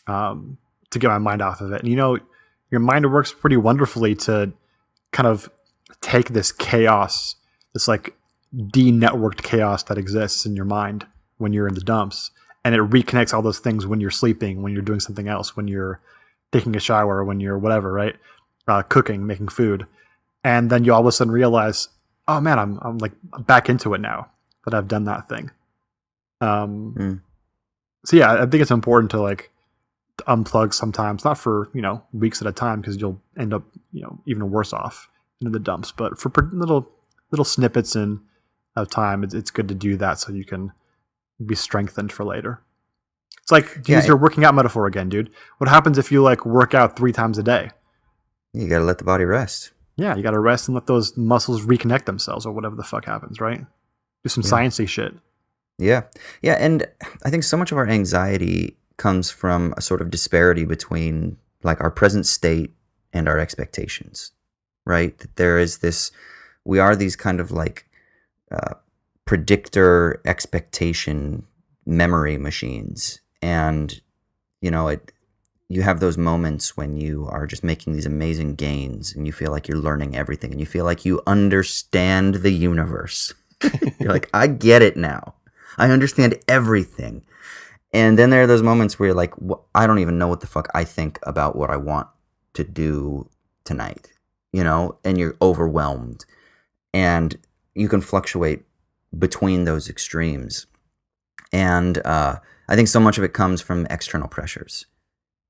to get my mind off of it. And your mind works pretty wonderfully to kind of take this chaos, this like de-networked chaos that exists in your mind when you're in the dumps, and it reconnects all those things when you're sleeping, when you're doing something else, when you're taking a shower, when you're whatever, right? Cooking, making food. And then you all of a sudden realize, oh man, I'm like back into it now that I've done that thing. So yeah, I think it's important to like to unplug sometimes, not for, weeks at a time, because you'll end up, even worse off into the dumps, but for little snippets of time, it's good to do that so you can be strengthened for later. It's like, to use your working out metaphor again, dude. What happens if you like work out 3 times a day? You got to let the body rest. Yeah, you got to rest and let those muscles reconnect themselves or whatever the fuck happens, right? Do some sciencey shit. Yeah. Yeah, and I think so much of our anxiety comes from a sort of disparity between like our present state and our expectations, right? That there is this, we are these kind of like predictor expectation memory machines. And, you have those moments when you are just making these amazing gains and you feel like you're learning everything and you feel like you understand the universe. You're like, I get it now. I understand everything. And then there are those moments where you're like, I don't even know what the fuck I think about what I want to do tonight, and you're overwhelmed. And you can fluctuate between those extremes. And I think so much of it comes from external pressures.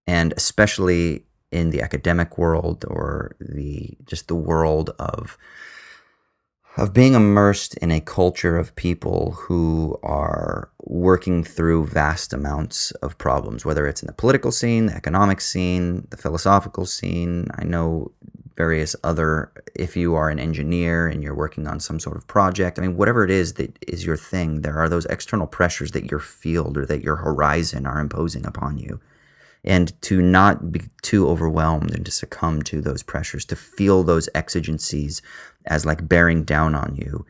And especially in the academic world or the world of being immersed in a culture of people who are working through vast amounts of problems, whether it's in the political scene, the economic scene, the philosophical scene. I know various other, if you are an engineer and you're working on some sort of project, whatever it is that is your thing, there are those external pressures that your field or that your horizon are imposing upon you. And to not be too overwhelmed and to succumb to those pressures, to feel those exigencies as like bearing down on you,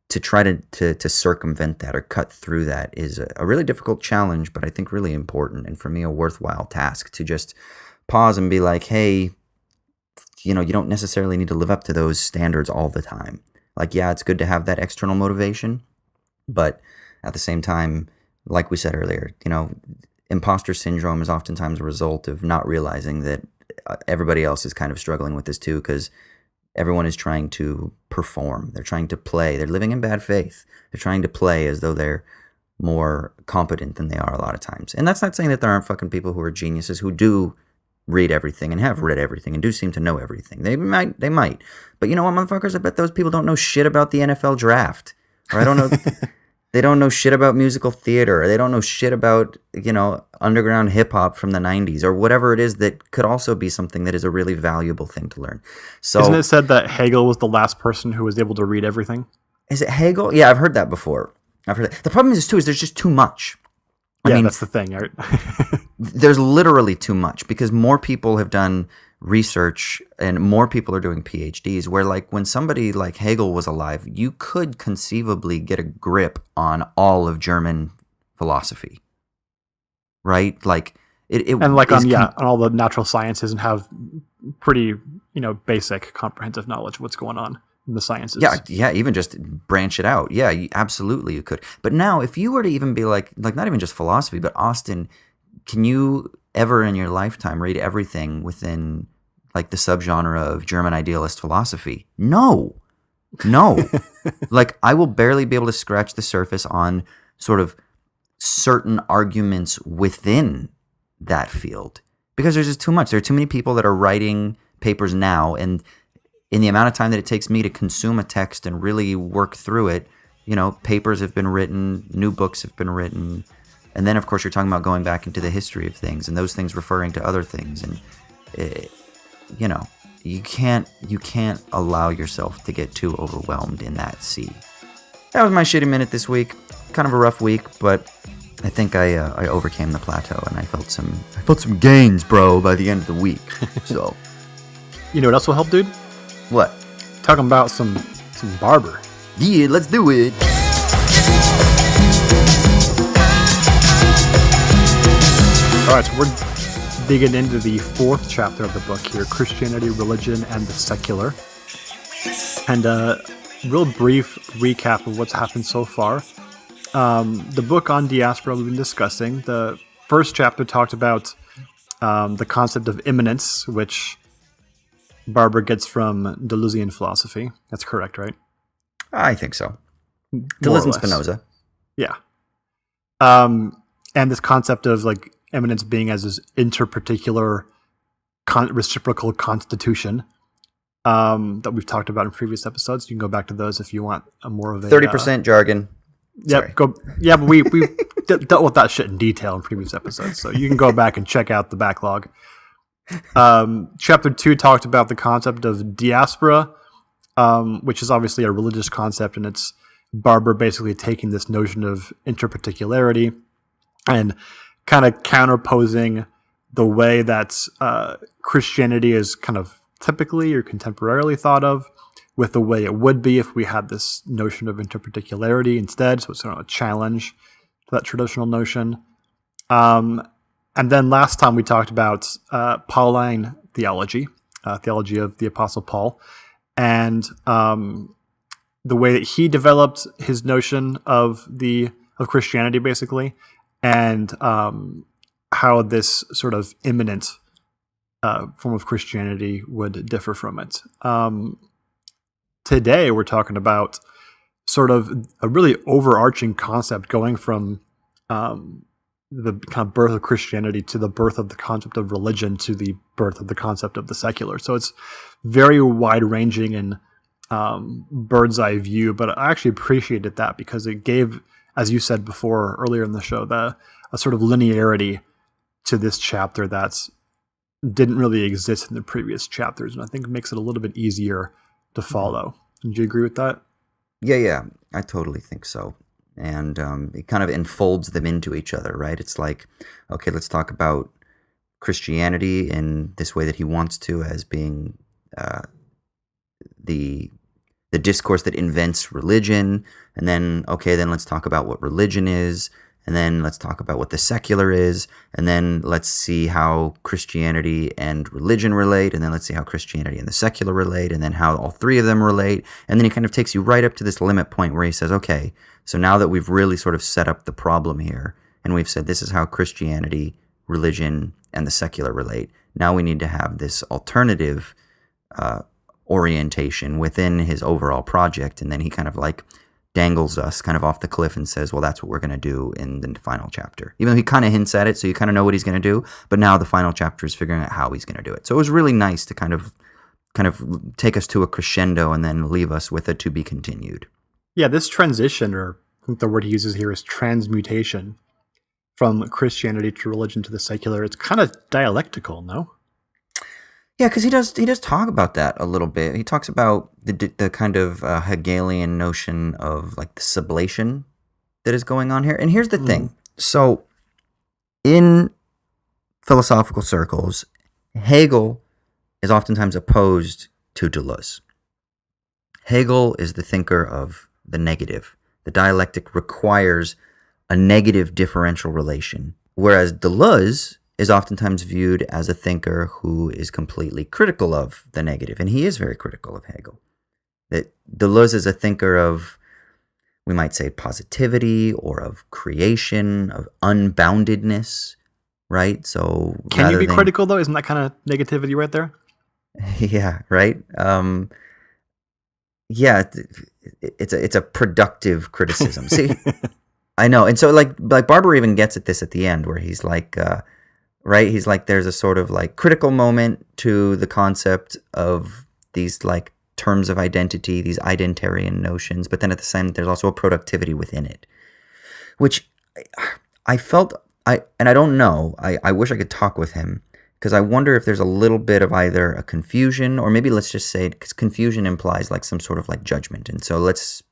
to try to circumvent that or cut through that is a really difficult challenge, but I think really important, and for me a worthwhile task to just pause and be like, hey, you don't necessarily need to live up to those standards all the time. Like, yeah, it's good to have that external motivation, but at the same time, like we said earlier, imposter syndrome is oftentimes a result of not realizing that everybody else is kind of struggling with this too, because everyone is trying to perform. They're trying to play. They're living in bad faith. They're trying to play as though they're more competent than they are a lot of times. And that's not saying that there aren't fucking people who are geniuses who do read everything and have read everything and do seem to know everything. They might. But you know what, motherfuckers? I bet those people don't know shit about the NFL draft. Or I don't know... They don't know shit about musical theater. Or they don't know shit about, underground hip hop from the 90s or whatever it is that could also be something that is a really valuable thing to learn. So, isn't it said that Hegel was the last person who was able to read everything? Is it Hegel? Yeah, I've heard that before. I've heard that. The problem is there's just too much. I mean, that's the thing, right? There's literally too much because more people have done research and more people are doing PhDs where like when somebody like Hegel was alive, you could conceivably get a grip on all of German philosophy, right? Like on all the natural sciences and have pretty basic comprehensive knowledge of what's going on in the sciences. Yeah, even just branch it out. Yeah, absolutely you could. But now, if you were to even be like not even just philosophy, but Austin, can you ever in your lifetime read everything within like the subgenre of German idealist philosophy? No. Like, I will barely be able to scratch the surface on sort of certain arguments within that field because there's just too much. There are too many people that are writing papers now, and in the amount of time that it takes me to consume a text and really work through it, papers have been written, new books have been written, and then of course you're talking about going back into the history of things and those things referring to other things, and you can't allow yourself to get too overwhelmed in that sea. That was my shitty minute this week. Kind of a rough week, but I think I overcame the plateau and I felt some gains, bro, by the end of the week. So, you know what else will help, dude? What? Talking about some Barber. Yeah, let's do it. All right, so we're digging into the 4th chapter of the book here, Christianity, Religion, and the Secular. And a real brief recap of what's happened so far. The book on Diaspora we've been discussing. The first chapter talked about the concept of immanence, which Barber gets from Delusion philosophy. That's correct, right? I think so. Deleuze and Spinoza. Yeah. And this concept of like immanence being as this interparticular reciprocal constitution that we've talked about in previous episodes. You can go back to those if you want a more of a 30% jargon. Yep. But we dealt with that shit in detail in previous episodes, so you can go back and check out the backlog. Chapter 2 talked about the concept of diaspora, which is obviously a religious concept, and it's Barber basically taking this notion of interparticularity and kind of counterposing the way that Christianity is kind of typically or contemporarily thought of with the way it would be if we had this notion of interparticularity instead. So it's sort of a challenge to that traditional notion. And then last time we talked about Pauline theology, theology of the Apostle Paul, and the way that he developed his notion of Christianity, basically, and how this sort of immanent form of Christianity would differ from it. Today, we're talking about sort of a really overarching concept going from the kind of birth of Christianity to the birth of the concept of religion to the birth of the concept of the secular. So it's very wide-ranging and bird's eye view, but I actually appreciated that because it gave, as you said before earlier in the show, a sort of linearity to this chapter that didn't really exist in the previous chapters, and I think it makes it a little bit easier to follow. Did you agree with that? Yeah, I totally think so. And it kind of enfolds them into each other, right? It's like, okay, let's talk about Christianity in this way that he wants to, as being the discourse that invents religion, and then, okay, then let's talk about what religion is, and then let's talk about what the secular is, and then let's see how Christianity and religion relate, and then let's see how Christianity and the secular relate, and then how all three of them relate, and then he kind of takes you right up to this limit point where he says, okay, so now that we've really sort of set up the problem here, and we've said this is how Christianity, religion, and the secular relate, now we need to have this alternative orientation within his overall project, and then he kind of like dangles us kind of off the cliff and says, well, that's what we're going to do in the final chapter. Even though he kind of hints at it, so you kind of know what he's going to do, but now the final chapter is figuring out how he's going to do it. So it was really nice to kind of take us to a crescendo and then leave us with a to be continued. Yeah, this transition, or I think the word he uses here is transmutation, from Christianity to religion to the secular, it's kind of dialectical, no? Yeah, because he does talk about that a little bit. He talks about the kind of Hegelian notion of like the sublation that is going on here. And here's the thing. So in philosophical circles, Hegel is oftentimes opposed to Deleuze. Hegel is the thinker of the negative. The dialectic requires a negative differential relation, whereas Deleuze is oftentimes viewed as a thinker who is completely critical of the negative, and he is very critical of Hegel. That Deleuze is a thinker of, we might say, positivity or of creation, of unboundedness, right? So can you be critical though? Isn't that kind of negativity right there? Yeah, right. Yeah, it's a productive criticism. See, I know, and so like Barber even gets at this at the end, where he's like, right? He's like, there's a sort of like critical moment to the concept of these like terms of identity, these identitarian notions, but then at the same, there's also a productivity within it, which I felt, and I don't know, I wish I could talk with him, because I wonder if there's a little bit of either a confusion, or maybe let's just say, because confusion implies like some sort of like judgment, and so let's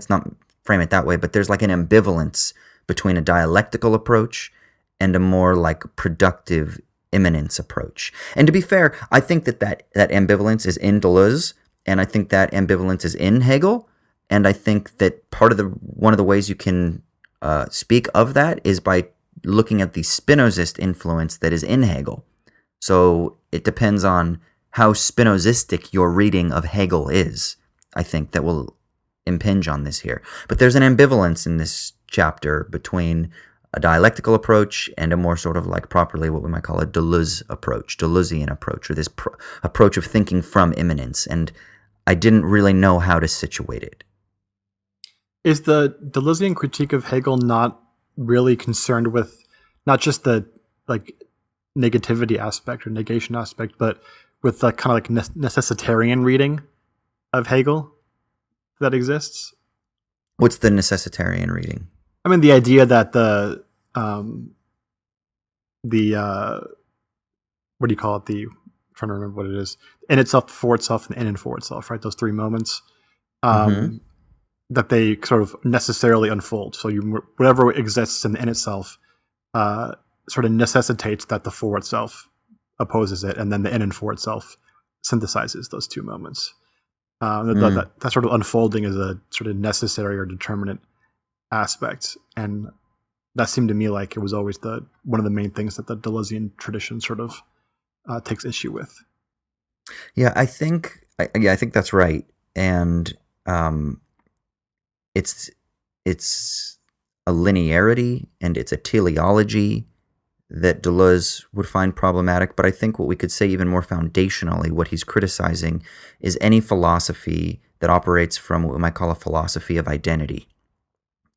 not frame it that way, but there's like an ambivalence between a dialectical approach and a more like productive immanence approach. And to be fair, I think that ambivalence is in Deleuze, and I think that ambivalence is in Hegel, and I think that one of the ways you can speak of that is by looking at the Spinozist influence that is in Hegel. So it depends on how Spinozistic your reading of Hegel is, I think, that will impinge on this here. But there's an ambivalence in this chapter between a dialectical approach and a more sort of like properly what we might call a Deleuzian approach, or this approach of thinking from immanence. And I didn't really know how to situate it. Is the Deleuzian critique of Hegel not really concerned with not just the like negativity aspect or negation aspect, but with the kind of like necessitarian reading of Hegel that exists? What's the necessitarian reading? I mean, the idea that the what do you call it? I'm trying to remember what it is. In itself, for itself, and in and for itself, right? Those three moments. That they sort of necessarily unfold. So whatever exists in itself sort of necessitates that the for itself opposes it, and then the in and for itself synthesizes those two moments. That sort of unfolding is a sort of necessary or determinate aspect, and that seemed to me like it was always one of the main things that the Deleuzian tradition sort of takes issue with. Yeah, I think that's right, and it's a linearity and it's a teleology that Deleuze would find problematic. But I think what we could say even more foundationally, what he's criticizing, is any philosophy that operates from what we might call a philosophy of identity.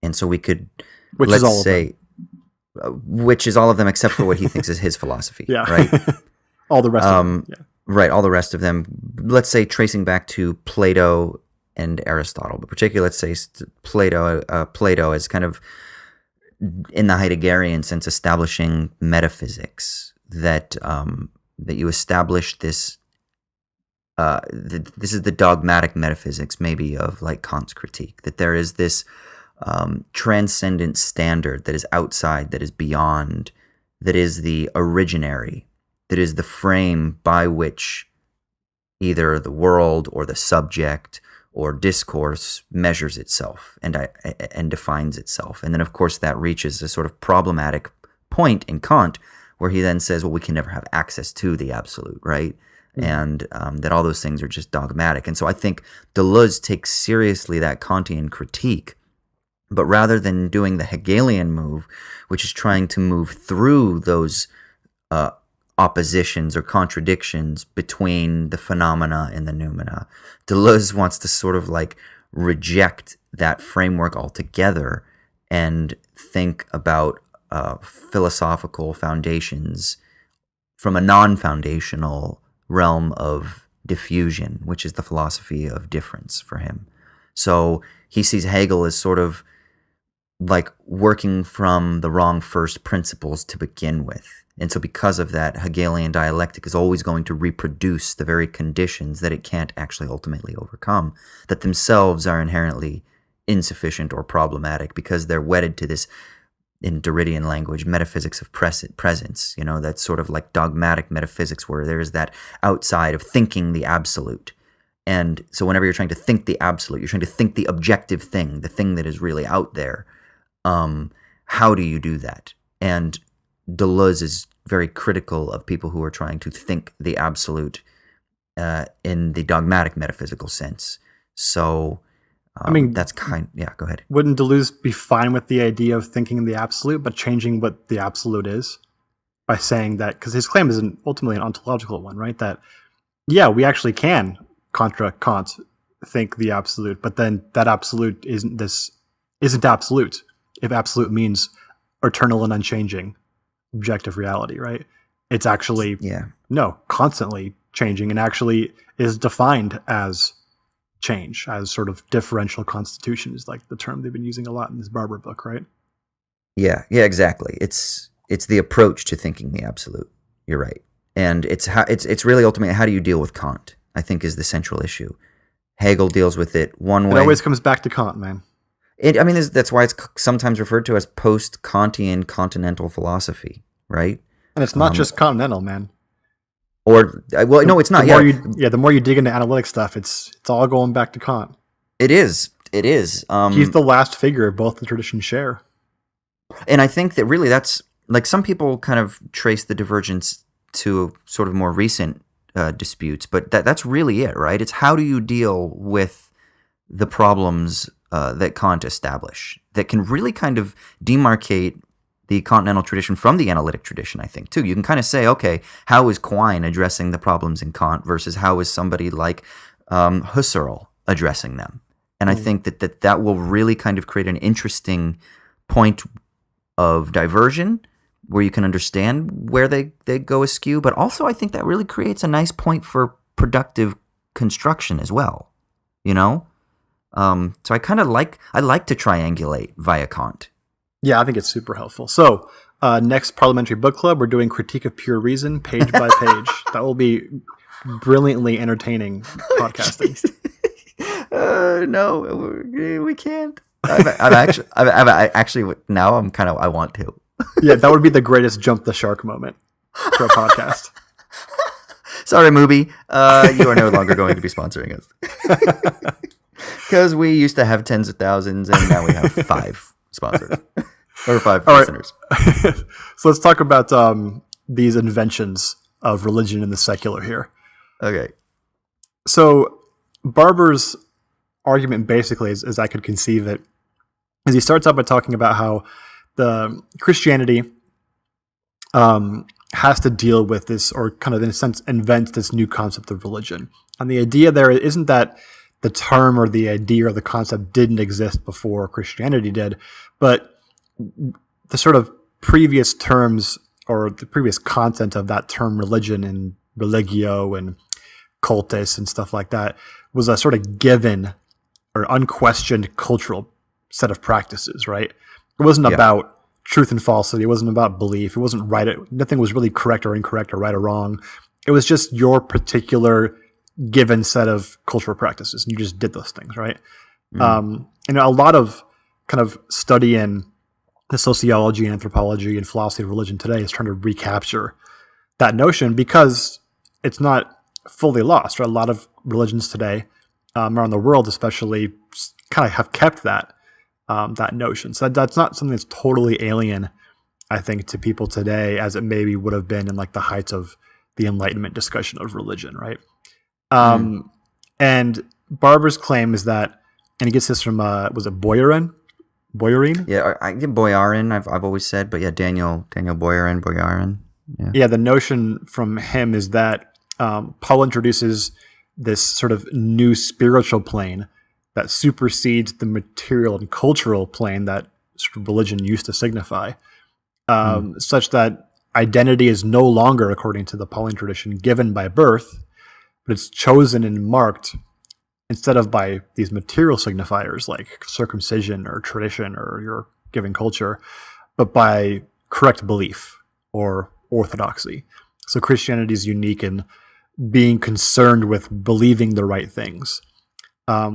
And so we could, which is all of them except for what he thinks is his philosophy. Yeah. Right? All the rest of them. Yeah. Right, all the rest of them. Let's say tracing back to Plato and Aristotle, but particularly let's say Plato is kind of, in the Heideggerian sense, establishing metaphysics, that you establish this. This is the dogmatic metaphysics, maybe, of like Kant's critique, that there is this transcendent standard that is outside, that is beyond, that is the originary, that is the frame by which either the world or the subject or discourse measures itself and defines itself. And then, of course, that reaches a sort of problematic point in Kant, where he then says, well, we can never have access to the absolute, right? And that all those things are just dogmatic. And so I think Deleuze takes seriously that Kantian critique, but rather than doing the Hegelian move, which is trying to move through those oppositions or contradictions between the phenomena and the noumena, Deleuze wants to sort of like reject that framework altogether and think about philosophical foundations from a non-foundational realm of diffusion, which is the philosophy of difference for him. So he sees Hegel as sort of like working from the wrong first principles to begin with. And so because of that, Hegelian dialectic is always going to reproduce the very conditions that it can't actually ultimately overcome, that themselves are inherently insufficient or problematic because they're wedded to this, in Derridian language, metaphysics of presence, that's sort of like dogmatic metaphysics, where there is that outside of thinking the absolute. And so whenever you're trying to think the absolute, you're trying to think the objective thing, the thing that is really out there. How do you do that? And Deleuze is very critical of people who are trying to think the absolute in the dogmatic metaphysical sense. So I mean, that's yeah, go ahead. Wouldn't Deleuze be fine with the idea of thinking in the absolute, but changing what the absolute is by saying that, because his claim is ultimately an ontological one, right? That, yeah, we actually can, contra Kant, think the absolute, but then that absolute isn't absolute if absolute means eternal and unchanging objective reality, right? It's actually, constantly changing, and actually is defined as change, as sort of differential constitution is like the term they've been using a lot in this Barber book, right? Yeah, exactly. It's the approach to thinking the absolute. You're right, and it's really ultimately how do you deal with Kant, I think, is the central issue. Hegel deals with it one way. It always comes back to Kant, man. That's why it's sometimes referred to as post-Kantian continental philosophy, right? And it's not just continental, man. Or no, it's not. The more you dig into analytic stuff, it's all going back to Kant. It is. He's the last figure both the traditions share. And I think that really that's like some people kind of trace the divergence to sort of more recent disputes, but that's really it, right? It's how do you deal with the problems that Kant established that can really kind of demarcate the continental tradition from the analytic tradition, I think, too. You can kind of say, okay, how is Quine addressing the problems in Kant versus how is somebody like Husserl addressing them? And I think that will really kind of create an interesting point of diversion where you can understand where they go askew, but also I think that really creates a nice point for productive construction as well, you know? So I kind of like to triangulate via Kant. Yeah, I think it's super helpful. So next Parliamentary Book Club, we're doing Critique of Pure Reason, page by page. That will be brilliantly entertaining podcasting. No, we can't. I've actually now I want to. Yeah, that would be the greatest jump the shark moment for a podcast. Sorry, Mubi, you are no longer going to be sponsoring us. Because we used to have tens of thousands, and now we have 5 sponsors. Or 5 listeners. Right. So let's talk about these inventions of religion in the secular here. Okay. So Barber's argument basically, as I could conceive it, is he starts out by talking about how the Christianity has to deal with this, or kind of in a sense invent this new concept of religion. And the idea there isn't that the term or the idea or the concept didn't exist before Christianity did, but the sort of previous terms or the previous content of that term religion and religio and cultus and stuff like that was a sort of given or unquestioned cultural set of practices, right? It wasn't about truth and falsity. It wasn't about belief. It wasn't right. Nothing was really correct or incorrect or right or wrong. It was just your particular given set of cultural practices, and you just did those things, right? And a lot of kind of study in the sociology and anthropology and philosophy of religion today is trying to recapture that notion because it's not fully lost, right? A lot of religions today around the world especially kind of have kept that notion. So that's not something that's totally alien, I think, to people today as it maybe would have been in like the heights of the Enlightenment discussion of religion, right? And Barber's claim is that, and he gets this from, was it Boyarin? Yeah, I get Boyarin, I've always said, but yeah, Daniel Boyarin. Yeah, the notion from him is that Paul introduces this sort of new spiritual plane that supersedes the material and cultural plane that sort of religion used to signify, such that identity is no longer, according to the Pauline tradition, given by birth, but it's chosen and marked instead of by these material signifiers like circumcision or tradition or your given culture, but by correct belief or orthodoxy. So Christianity is unique in being concerned with believing the right things,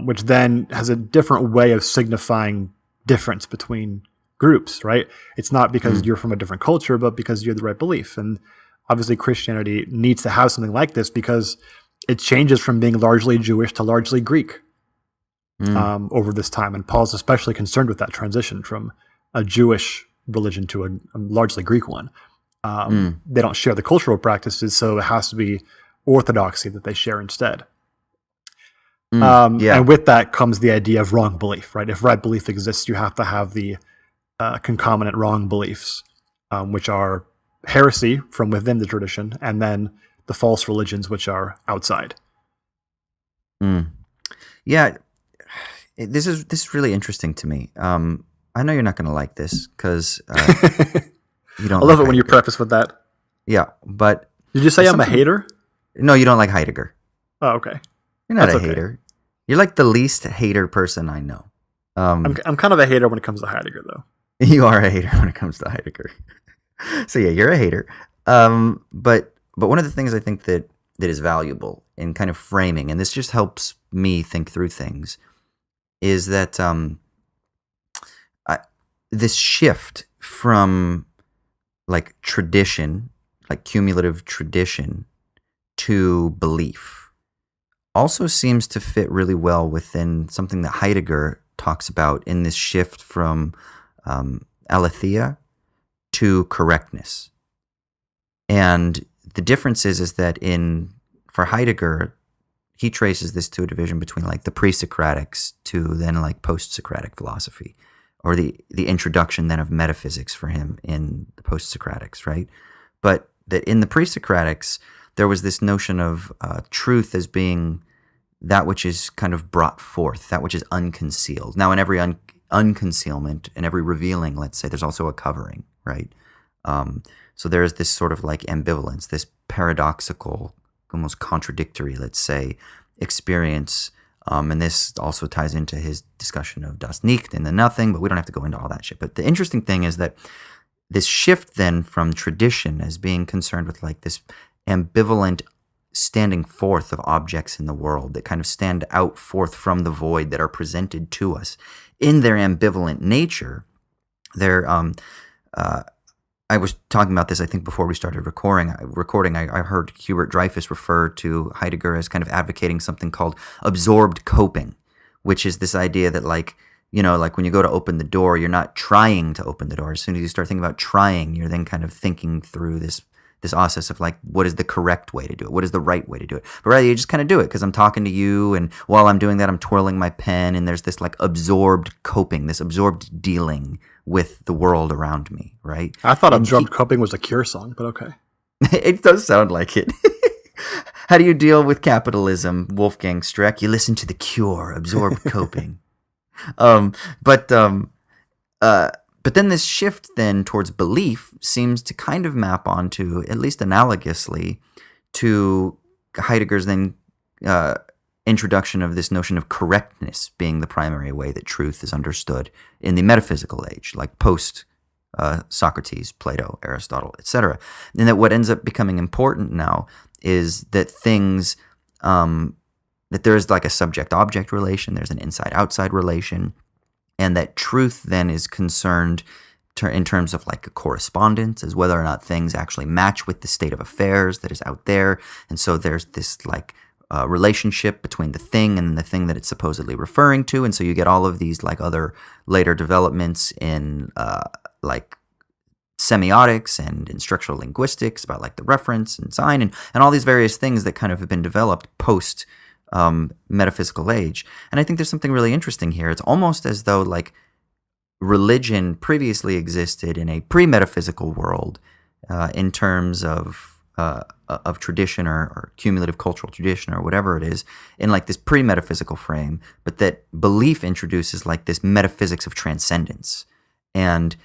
which then has a different way of signifying difference between groups, right? It's not because you're from a different culture, but because you have the right belief. And obviously Christianity needs to have something like this because it changes from being largely Jewish to largely Greek over this time. And Paul's especially concerned with that transition from a Jewish religion to a largely Greek one. They don't share the cultural practices, so it has to be orthodoxy that they share instead. And with that comes the idea of wrong belief, right? If right belief exists, you have to have the concomitant wrong beliefs, which are heresy from within the tradition, and then the false religions, which are outside. Yeah, this is really interesting to me. I know you're not going to like this because you don't. I love it when you preface with that. Yeah, but did you say I'm a hater? No, you don't like Heidegger. Oh, okay. You're not a hater. You're like the least hater person I know. I'm kind of a hater when it comes to Heidegger, though. You are a hater when it comes to Heidegger. So yeah, you're a hater. But one of the things I think that is valuable in kind of framing, and this just helps me think through things, is that this shift from like tradition, like cumulative tradition, to belief also seems to fit really well within something that Heidegger talks about in this shift from aletheia to correctness. And the difference is that for Heidegger, he traces this to a division between like the pre-Socratics to then like post-Socratic philosophy, or the introduction then of metaphysics for him in the post-Socratics, right? But that in the pre-Socratics, there was this notion of truth as being that which is kind of brought forth, that which is unconcealed. Now, in every unconcealment, in every revealing, let's say, there's also a covering, right? So there is this sort of like ambivalence, this paradoxical, almost contradictory, let's say, experience. And this also ties into his discussion of das Nicht and the nothing, but we don't have to go into all that shit. But the interesting thing is that this shift then from tradition as being concerned with like this ambivalent standing forth of objects in the world that kind of stand out forth from the void that are presented to us in their ambivalent nature. I was talking about this, I think, before we started recording. I heard Hubert Dreyfus refer to Heidegger as kind of advocating something called absorbed coping, which is this idea that like when you go to open the door, you're not trying to open the door. As soon as you start thinking about trying, you're then kind of thinking through this process of like, what is the correct way to do it? What is the right way to do it? But rather, you just kind of do it because I'm talking to you, and while I'm doing that, I'm twirling my pen, and there's this like absorbed coping, this absorbed dealing with the world around me, right? I thought absorbed coping was a Cure song, but okay. It does sound like it. How do you deal with capitalism, Wolfgang Streck? You listen to The Cure, absorbed coping. But then this shift then towards belief seems to kind of map onto, at least analogously, to Heidegger's then introduction of this notion of correctness being the primary way that truth is understood in the metaphysical age, like post Socrates, Plato, Aristotle, etc. And that what ends up becoming important now is that things, that there is like a subject-object relation, there's an inside-outside relation, and that truth then is concerned in terms of like a correspondence, as whether or not things actually match with the state of affairs that is out there. And so there's this like relationship between the thing and the thing that it's supposedly referring to. And so you get all of these like other later developments in like semiotics and in structural linguistics about like the reference and sign and all these various things that kind of have been developed post metaphysical age. And I think there's something really interesting here. It's almost as though like religion previously existed in a pre-metaphysical world in terms of tradition or cumulative cultural tradition or whatever it is, in like this pre-metaphysical frame, but that belief introduces like this metaphysics of transcendence. And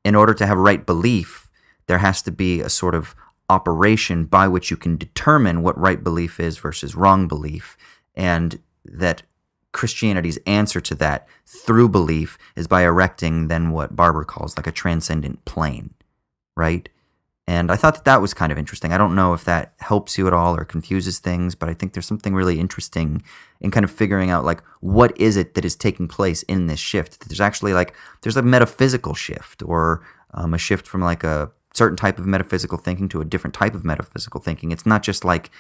in order to have right belief, there has to be a sort of operation by which you can determine what right belief is versus wrong belief. And that Christianity's answer to that through belief is by erecting then what Barber calls like a transcendent plane, right? And I thought that was kind of interesting. I don't know if that helps you at all or confuses things, but I think there's something really interesting in kind of figuring out like what is it that is taking place in this shift. There's actually like, there's a metaphysical shift or a shift from like a certain type of metaphysical thinking to a different type of metaphysical thinking. It's not just like,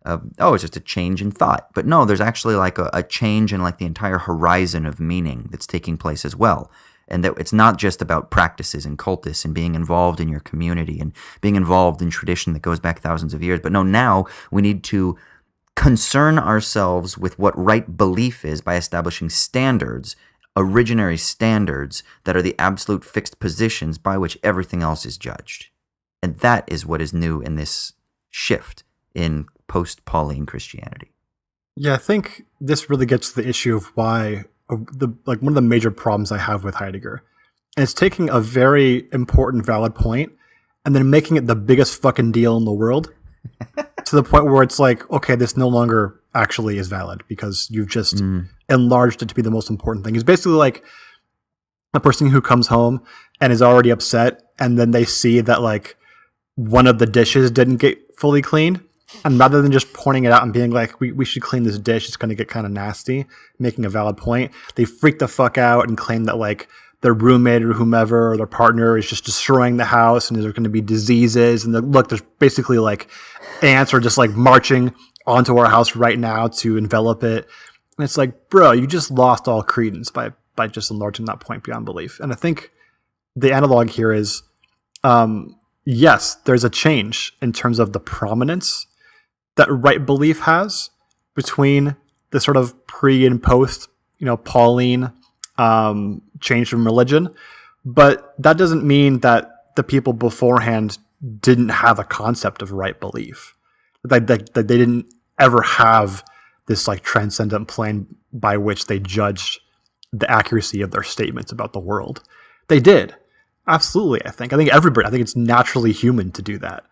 it's just a change in thought. But no, there's actually like a change in like the entire horizon of meaning that's taking place as well. and that it's not just about practices and cultists and being involved in your community and being involved in tradition that goes back thousands of years. But no, now we need to concern ourselves with what right belief is by establishing standards, originary standards that are the absolute fixed positions by which everything else is judged. And that is what is new in this shift in post-Pauline Christianity. Yeah, I think this really gets to the issue of why one of the major problems I have with Heidegger. And it's taking a very important, valid point and then making it the biggest fucking deal in the world to the point where it's like, okay, this no longer actually is valid because you've just enlarged it to be the most important thing. It's basically like a person who comes home and is already upset, and then they see that like one of the dishes didn't get fully cleaned. And rather than just pointing it out and being like, we should clean this dish, it's going to get kind of nasty, making a valid point, they freak the fuck out and claim that like their roommate or whomever or their partner is just destroying the house and there's going to be diseases. And look, there's basically like ants are just like marching onto our house right now to envelop it. And it's like, bro, you just lost all credence by just enlarging that point beyond belief. And I think the analog here is, yes, there's a change in terms of the prominence that right belief has between the sort of pre and post, Pauline change from religion. But that doesn't mean that the people beforehand didn't have a concept of right belief. That they didn't ever have this like transcendent plane by which they judged the accuracy of their statements about the world. They did. Absolutely, I think everybody, I think it's naturally human to do that.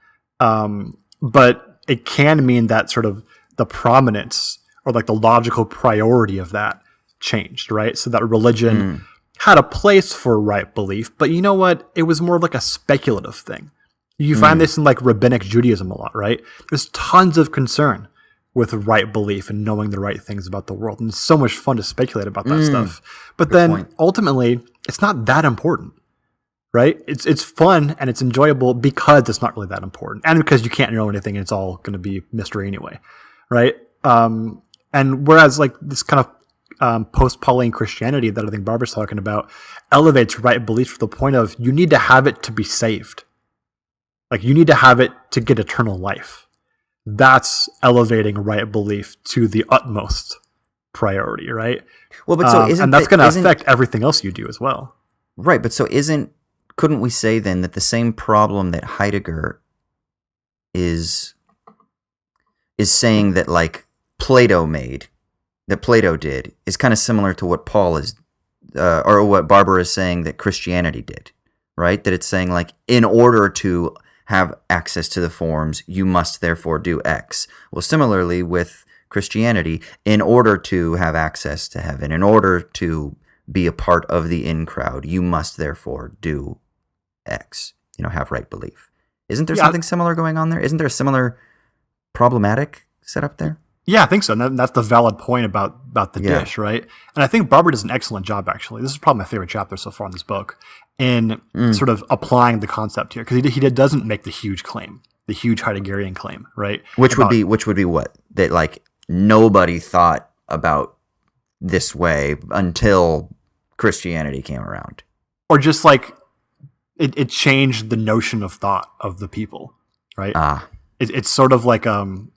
But it can mean that sort of the prominence or like the logical priority of that changed, right? So that religion had a place for right belief, but you know what? It was more like a speculative thing. You find this in like rabbinic Judaism a lot, right? There's tons of concern with right belief and knowing the right things about the world. And it's so much fun to speculate about that stuff. But Good then point. ultimately, it's not that important. Right? It's fun and it's enjoyable because it's not really that important, and because you can't know anything and it's all going to be mystery anyway, right? And whereas like this kind of post-Pauline Christianity that I think Barbara's talking about elevates right belief to the point of you need to have it to be saved, like you need to have it to get eternal life. That's elevating right belief to the utmost priority, right? Well, but so and that's going to affect everything else you do as well, right? But so couldn't we say then that the same problem that Heidegger is saying that like Plato did is kind of similar to what Paul is, or what Barbara is saying that Christianity did, right? That it's saying like, in order to have access to the forms, you must therefore do X. Well, similarly with Christianity, in order to have access to heaven, in order to be a part of the in crowd, you must therefore do X, have right belief. Isn't there something similar going on there? Isn't there a similar problematic setup there? Yeah, I think so. And that's the valid point about the dish, right? And I think Barbara does an excellent job, actually. This is probably my favorite chapter so far in this book, in sort of applying the concept here. Because he doesn't make the huge claim, the huge Heideggerian claim, right? Which would be what? That like nobody thought about this way until Christianity came around. Or just like it changed the notion of thought of the people, right? It's sort of like the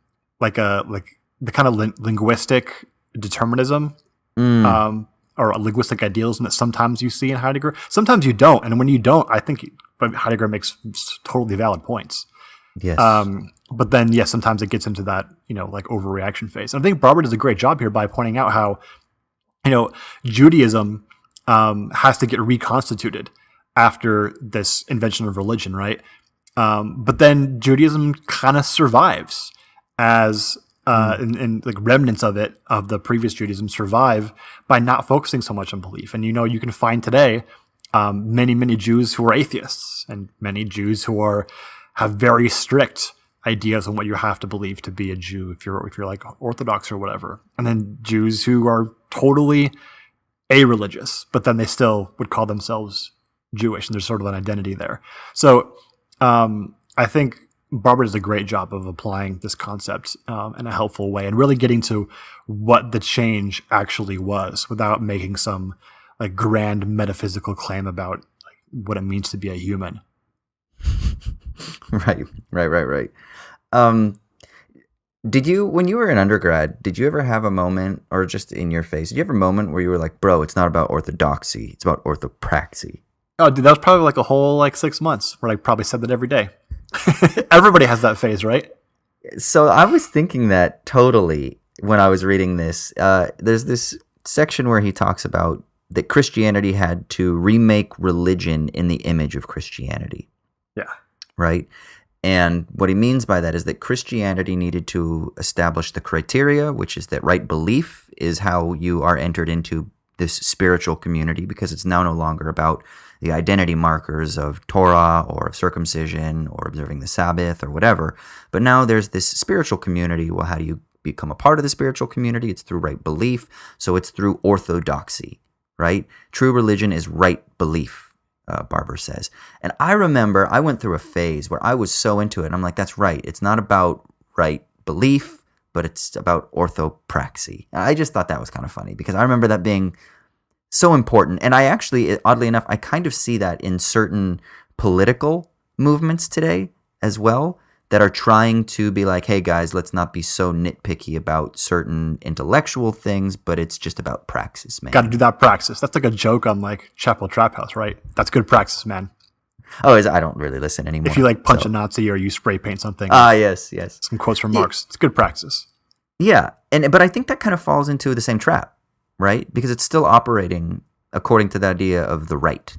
kind of linguistic determinism or a linguistic idealism that sometimes you see in Heidegger. Sometimes you don't, and when you don't, I think Heidegger makes totally valid points. Yes. But then, yes, sometimes it gets into that like overreaction phase. And I think Barbara does a great job here by pointing out how Judaism has to get reconstituted after this invention of religion, right? But then Judaism kind of survives as and like remnants of it, of the previous Judaism, survive by not focusing so much on belief. And you can find today many Jews who are atheists, and many Jews who have very strict ideas on what you have to believe to be a Jew if you're like Orthodox or whatever. And then Jews who are totally a-religious, but then they still would call themselves Jewish, and there's sort of an identity there. So I think Barbara does a great job of applying this concept in a helpful way and really getting to what the change actually was without making some like grand metaphysical claim about like what it means to be a human. Right. Did you, when you were an undergrad, did you ever have a moment, or just in your face, did you have a moment where you were like, bro, it's not about orthodoxy, it's about orthopraxy? Oh, dude, that was probably like a whole like 6 months where I probably said that every day. Everybody has that phase, right? So I was thinking that totally when I was reading this. There's this section where he talks about that Christianity had to remake religion in the image of Christianity. Yeah. Right? And what he means by that is that Christianity needed to establish the criteria, which is that right belief is how you are entered into this spiritual community, because it's now no longer about the identity markers of Torah or of circumcision or observing the Sabbath or whatever. But now there's this spiritual community. Well, how do you become a part of the spiritual community? It's through right belief. So it's through orthodoxy, right? True religion is right belief. Barber says. And I remember I went through a phase where I was so into it. And I'm like, that's right. It's not about right belief, but it's about orthopraxy. I just thought that was kind of funny because I remember that being so important. And I actually, oddly enough, I kind of see that in certain political movements today as well, that are trying to be like, hey guys, let's not be so nitpicky about certain intellectual things, but it's just about praxis, man. Got to do that praxis. That's like a joke on like Chapel Trap House, right? That's good praxis, man. Oh, I don't really listen anymore. If you like punch a Nazi or you spray paint something. Yes. Some quotes from Marx. It's good praxis. Yeah, but I think that kind of falls into the same trap, right? Because it's still operating according to the idea of the right,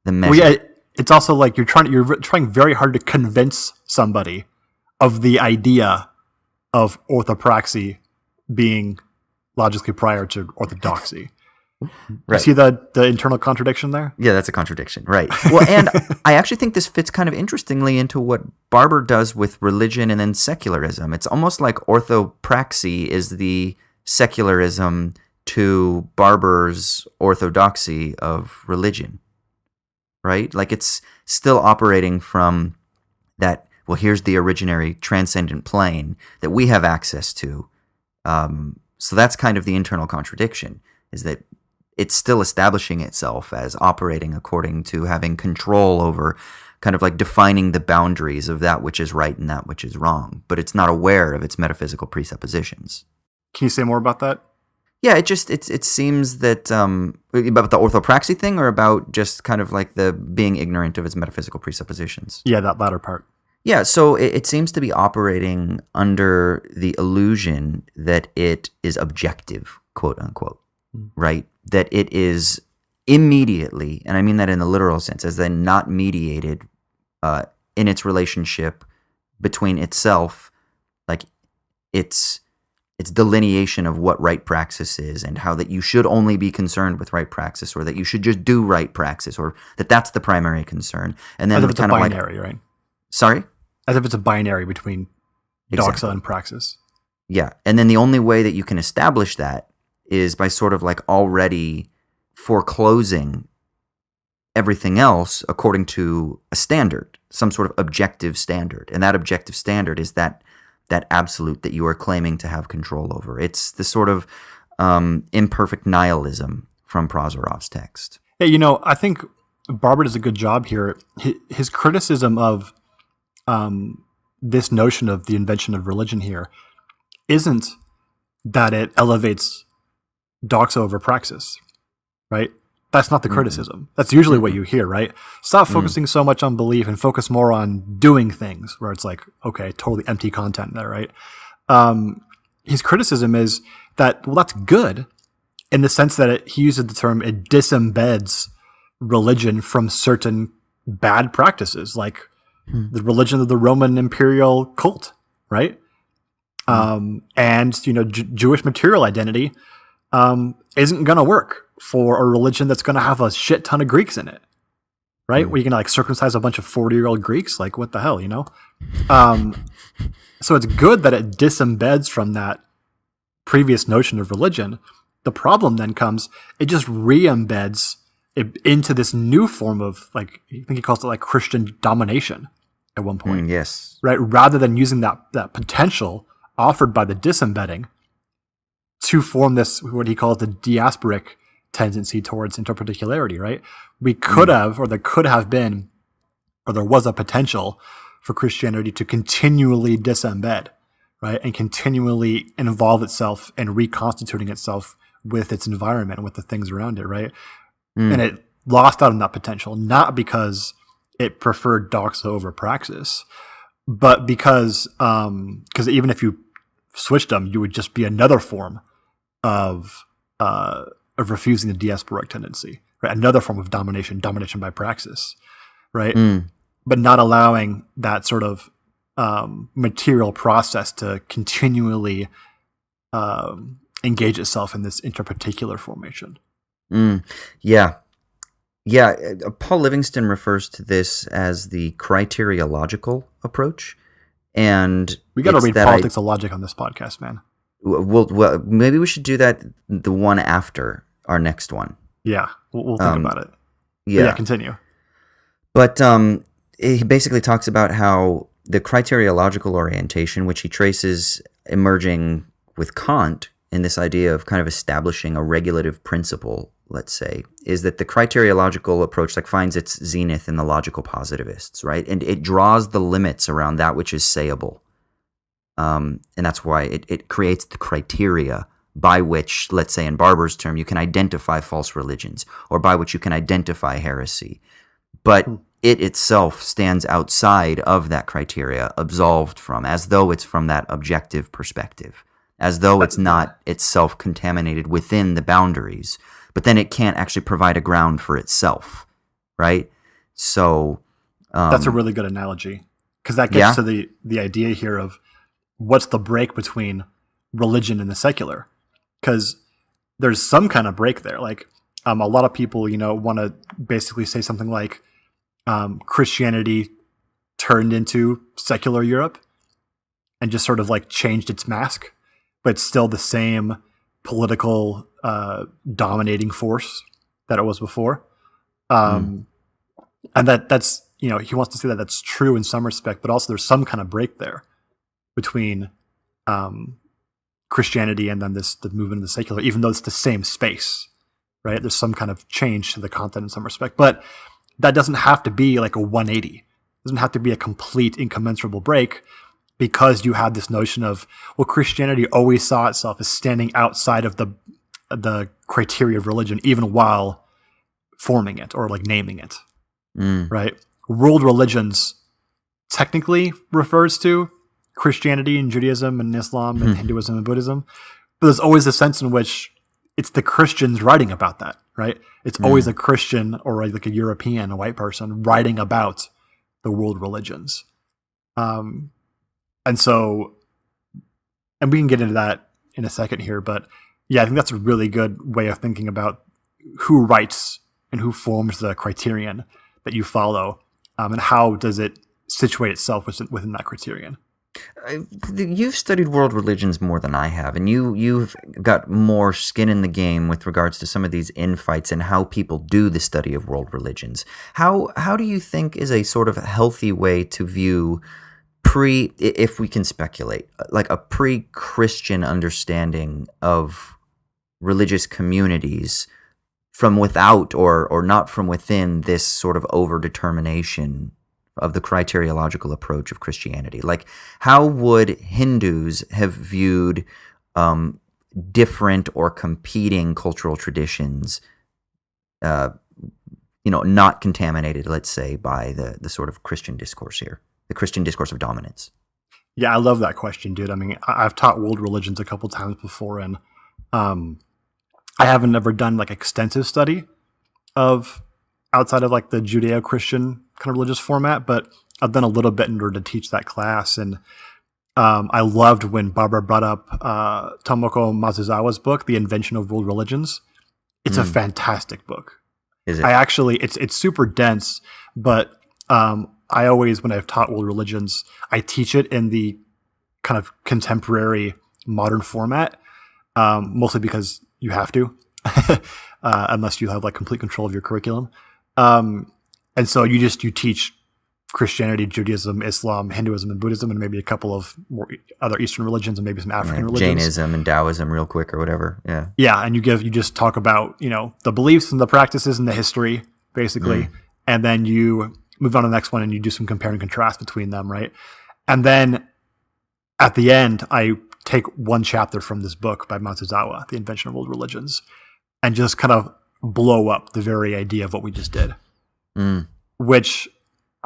the measure. Well, yeah, it's also like you're trying very hard to convince somebody of the idea of orthopraxy being logically prior to orthodoxy. Right. You see the internal contradiction there? Yeah, that's a contradiction, right. Well, and I actually think this fits kind of interestingly into what Barber does with religion and then secularism. It's almost like orthopraxy is the secularism to Barber's orthodoxy of religion, right? Like it's still operating from that, well, here's the originary transcendent plane that we have access to. So that's kind of the internal contradiction, is that it's still establishing itself as operating according to having control over kind of like defining the boundaries of that which is right and that which is wrong, but it's not aware of its metaphysical presuppositions. Can you say more about that? Yeah, it seems that about the orthopraxy thing, or about just kind of like the being ignorant of its metaphysical presuppositions. Yeah, that latter part. Yeah, so it seems to be operating under the illusion that it is objective, quote unquote, right? That it is immediately, and I mean that in the literal sense, as then not mediated in its relationship between itself, like its delineation of what right praxis is, and how that you should only be concerned with right praxis, or that you should just do right praxis, or that's the primary concern. And then as if it's kind a of binary, like, right? Sorry? As if it's a binary between doxa and praxis. Yeah. And then the only way that you can establish that is by sort of like already foreclosing everything else according to a standard, some sort of objective standard. And that objective standard is that absolute that you are claiming to have control over. It's the sort of imperfect nihilism from Prozorov's text. Yeah, I think Barber does a good job here. His criticism of this notion of the invention of religion here isn't that it elevates doxa over praxis, right? That's not the criticism. That's usually what you hear, right? Stop focusing so much on belief and focus more on doing things, where it's like, okay, totally empty content there, right? His criticism is that, well, that's good in the sense that he uses the term, it disembeds religion from certain bad practices, like the religion of the Roman imperial cult, right? And Jewish material identity isn't going to work for a religion that's going to have a shit ton of Greeks in it, right? Where you can like circumcise a bunch of 40-year-old Greeks, like what the hell, So it's good that it disembeds from that previous notion of religion. The problem then comes, it just re-embeds it into this new form of, like, I think he calls it like Christian domination at one point. Yes. Right? Rather than using that potential offered by the disembedding to form this, what he calls the diasporic tendency towards interparticularity, right? We could have, or there could have been, or there was a potential for Christianity to continually disembed, right? And continually involve itself in reconstituting itself with its environment and with the things around it, right? And it lost out on that potential, not because it preferred doxa over praxis, but because even if you switched them, you would just be another form of refusing the diasporic tendency, right? Another form of domination by praxis, right? But not allowing that sort of material process to continually engage itself in this interparticular formation. Yeah. Paul Livingston refers to this as the criteriological approach, and we got to read Politics of Logic on this podcast, man. Well, maybe we should do that the one after our next one. Yeah, we'll think about it. Yeah, continue. But he basically talks about how the criteriological orientation, which he traces emerging with Kant in this idea of kind of establishing a regulative principle, let's say, is that the criteriological approach finds its zenith in the logical positivists, right? And it draws the limits around that which is sayable. And that's why it creates the criteria by which, let's say in Barber's term, you can identify false religions, or by which you can identify heresy. But it itself stands outside of that criteria, absolved from, as though it's from that objective perspective, as though it's not itself contaminated within the boundaries. But then it can't actually provide a ground for itself, right? So that's a really good analogy, because that gets to the idea here of what's the break between religion and the secular, because there's some kind of break there. Like a lot of people, want to basically say something like Christianity turned into secular Europe and just sort of changed its mask, but it's still the same political dominating force that it was before. And that's, he wants to say that that's true in some respect, but also there's some kind of break there between Christianity and then the movement of the secular, even though it's the same space, right? There's some kind of change to the content in some respect, but that doesn't have to be like a 180. It doesn't have to be a complete incommensurable break, because you have this notion of, well, Christianity always saw itself as standing outside of the criteria of religion, even while forming it or naming it, right? World religions technically refers to Christianity and Judaism and Islam and Hinduism and Buddhism, but there's always a sense in which it's the Christians writing about that, right? It's always a Christian or a European, a white person writing about the world religions. And we can get into that in a second here, but yeah, I think that's a really good way of thinking about who writes and who forms the criterion that you follow, and how does it situate itself within that criterion. You've studied world religions more than I have, and you've got more skin in the game with regards to some of these infights and how people do the study of world religions. How do you think is a sort of healthy way to view if we can speculate, like a pre-Christian understanding of religious communities from without or not from within this sort of overdetermination of the criteriological approach of Christianity? Like, how would Hindus have viewed different or competing cultural traditions, not contaminated, let's say, by the sort of Christian discourse here, the Christian discourse of dominance? Yeah, I love that question, dude. I mean, I've taught world religions a couple times before, and I haven't ever done extensive study of outside of the Judeo-Christian kind of religious format, but I've done a little bit in order to teach that class. And I loved when Barbara brought up Tomoko Mazuzawa's book, The Invention of World Religions. It's a fantastic book. Is it? It's super dense, but I always, when I've taught world religions, I teach it in the kind of contemporary modern format, mostly because you have to, unless you have complete control of your curriculum. And so you teach Christianity, Judaism, Islam, Hinduism, and Buddhism, and maybe a couple of more other Eastern religions and maybe some African religions. Jainism and Taoism real quick or whatever. Yeah. Yeah, and you just talk about, the beliefs and the practices and the history, basically. And then you move on to the next one and you do some compare and contrast between them, right? And then at the end, I take one chapter from this book by Matsuzawa, The Invention of World Religions, and just kind of blow up the very idea of what we just did. Which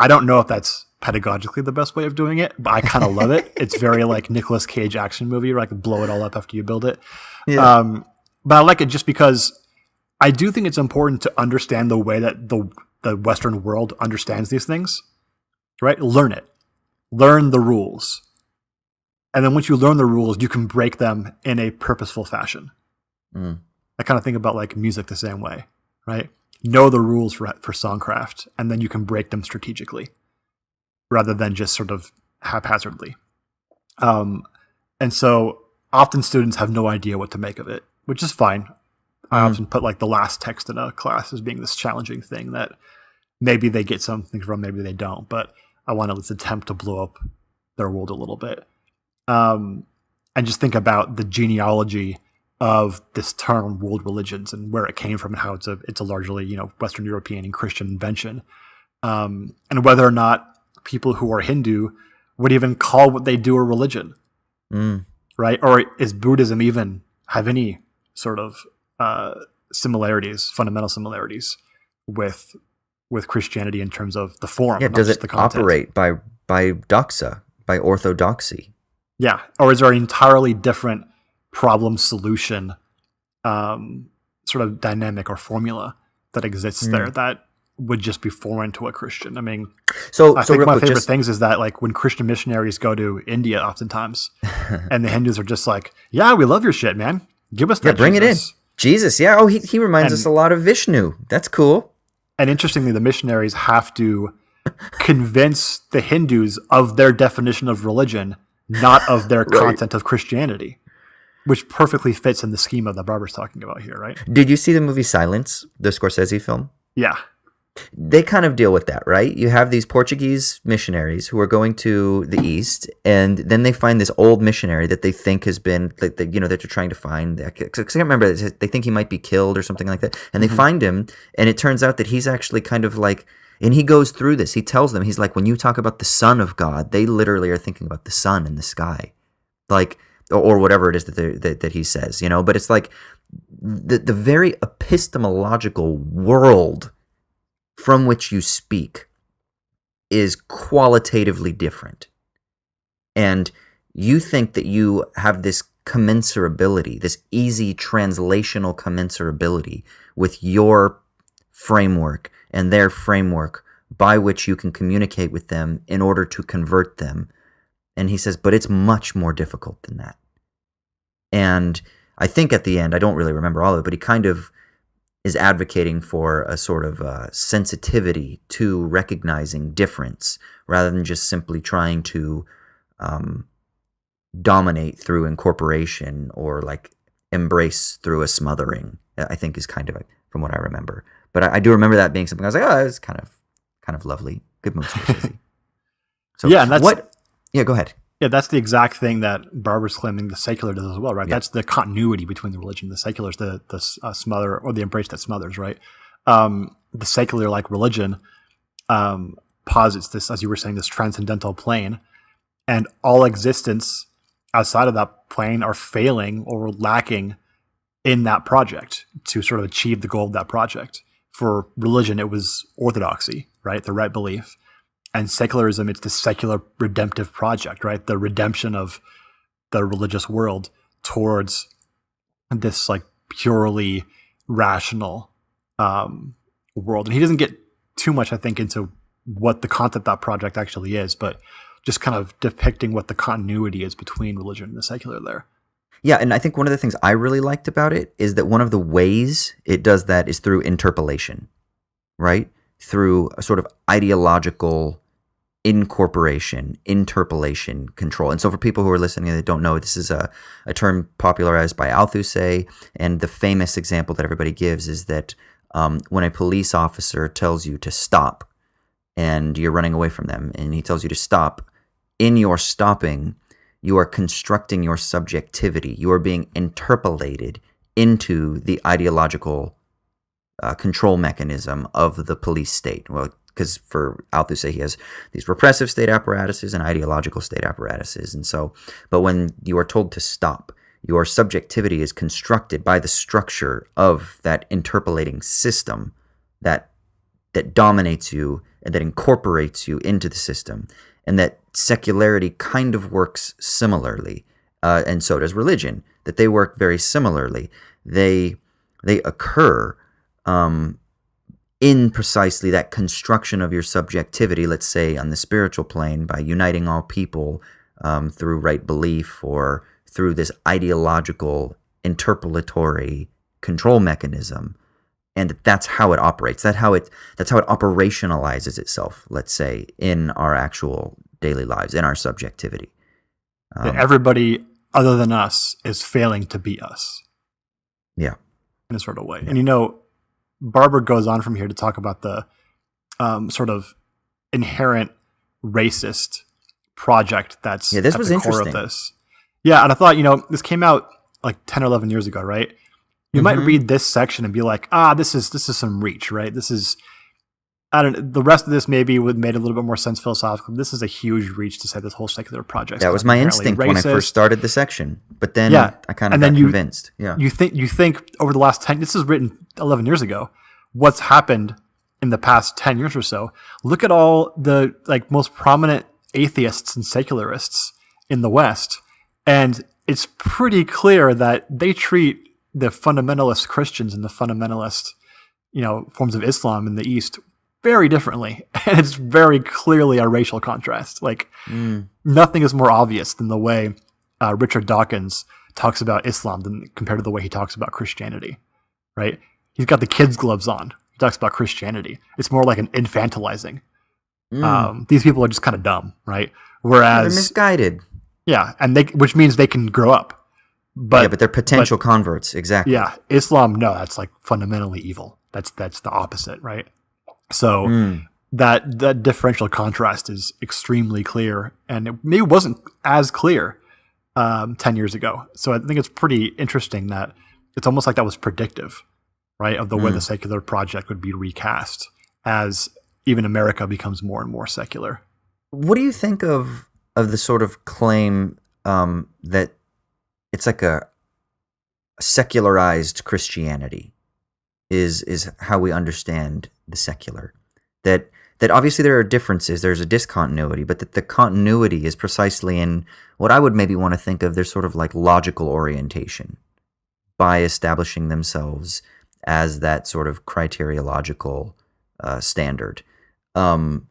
I don't know if that's pedagogically the best way of doing it, but I kind of love it. It's very like Nicolas Cage action movie where I can blow it all up after you build it. Yeah. But I like it just because I do think it's important to understand the way that the Western world understands these things, right? Learn it. Learn the rules. And then once you learn the rules, you can break them in a purposeful fashion. I kind of think about like music the same way, right? Know the rules for songcraft, and then you can break them strategically rather than just sort of haphazardly. And so often students have no idea what to make of it, which is fine. I often put like the last text in a class as being this challenging thing that maybe they get something from, maybe they don't, but I want to at least attempt to blow up their world a little bit. And just think about the genealogy of this term world religions and where it came from and how it's a largely, Western European and Christian invention. And whether or not people who are Hindu would even call what they do a religion, right? Or is Buddhism even have any sort of similarities, fundamental similarities with Christianity in terms of the form? Yeah, does it operate by doxa, by orthodoxy? Yeah, or is there an entirely different problem solution sort of dynamic or formula that exists there that would just be foreign to a Christian? I mean, I think one of my favorite things is that like when Christian missionaries go to India oftentimes and the Hindus are just like, yeah, we love your shit, man. Give us that. Yeah, bring it in. Jesus, yeah. Oh, he reminds us a lot of Vishnu. That's cool. And interestingly, the missionaries have to convince the Hindus of their definition of religion, not of their content of Christianity. Which perfectly fits in the schema that Barbara's talking about here, right? Did you see the movie Silence, the Scorsese film? Yeah. They kind of deal with that, right? You have these Portuguese missionaries who are going to the East, and then they find this old missionary that they think has been, that they're trying to find. I can't remember. They think he might be killed or something like that. And they find him, and it turns out that he's actually kind of like, and he goes through this. He tells them, he's like, when you talk about the Son of God, they literally are thinking about the sun in the sky. Like, or whatever it is that he says, but it's like the very epistemological world from which you speak is qualitatively different. And you think that you have this commensurability, this easy translational commensurability with your framework and their framework by which you can communicate with them in order to convert them. And he says, but it's much more difficult than that. And I think at the end, I don't really remember all of it, but he kind of is advocating for a sort of sensitivity to recognizing difference rather than just simply trying to dominate through incorporation or like embrace through a smothering, I think is kind of from what I remember. But I do remember that being something I was like, oh, it's kind of lovely. Good move, Scorsese. So yeah, and that's Yeah, go ahead. Yeah, that's the exact thing that Barbara's claiming the secular does as well, right? Yeah. That's the continuity between the religion. The secular is the smother or the embrace that smothers, right? The secular, like religion, posits this, as you were saying, this transcendental plane, and all existence outside of that plane are failing or lacking in that project to sort of achieve the goal of that project. For religion, it was orthodoxy, right? The right belief. And secularism, it's the secular redemptive project, right? The redemption of the religious world towards this like purely rational world. And he doesn't get too much, I think, into what the content of that project actually is, but just kind of depicting what the continuity is between religion and the secular there. Yeah, and I think one of the things I really liked about it is that one of the ways it does that is through interpolation, right? Through a sort of ideological incorporation, interpolation, control. And so for people who are listening that don't know, this is a term popularized by Althusser, and the famous example that everybody gives is that when a police officer tells you to stop and you're running away from them, and he tells you to stop. In your stopping, you are constructing your subjectivity. You are being interpolated into the ideological control mechanism of the police state. Well, because for Althusser, he has these repressive state apparatuses and ideological state apparatuses. And so, but when you are told to stop, your subjectivity is constructed by the structure of that interpolating system that dominates you and that incorporates you into the system. And that secularity kind of works similarly. And so does religion, that they work very similarly. They occur in precisely that construction of your subjectivity, let's say on the spiritual plane, by uniting all people through right belief or through this ideological interpolatory control mechanism. And that's how it operates. That's how it operationalizes itself, let's say, in our actual daily lives, in our subjectivity. Everybody other than us is failing to be us. Yeah. In a sort of way. Yeah. And Barber goes on from here to talk about the sort of inherent racist project that's this at was the interesting. core of this. Yeah, and I thought, this came out like 10 or 11 years ago, right? You might read this section and be like, this is some reach, right? This is, the rest of this maybe would made a little bit more sense philosophically. This is a huge reach to say this whole secular project. That was my instinct when I first started the section, but then I kind of got convinced. Yeah, you think over the last 10, this is written 11 years ago, what's happened in the past 10 years or so? Look at all the most prominent atheists and secularists in the West, and it's pretty clear that they treat the fundamentalist Christians and the fundamentalist, forms of Islam in the East very differently. And it's very clearly a racial contrast. Nothing is more obvious than the way Richard Dawkins talks about Islam compared to the way he talks about Christianity, right? He's got the kid's gloves on. He talks about Christianity. It's more like an infantilizing. These people are just kind of dumb, right? Whereas they're misguided. Yeah, and which means they can grow up. But they're potential converts, exactly. Yeah, Islam, no, that's fundamentally evil. That's the opposite, right? So that differential contrast is extremely clear, and it maybe wasn't as clear 10 years ago. So I think it's pretty interesting that it's almost like that was predictive, right, of the way the secular project would be recast as even America becomes more and more secular. What do you think of the sort of claim that it's like a secularized Christianity is how we understand the secular? That obviously there are differences, there's a discontinuity, but that the continuity is precisely in what I would maybe want to think of their sort of like logical orientation by establishing themselves as that sort of criteriological standard. But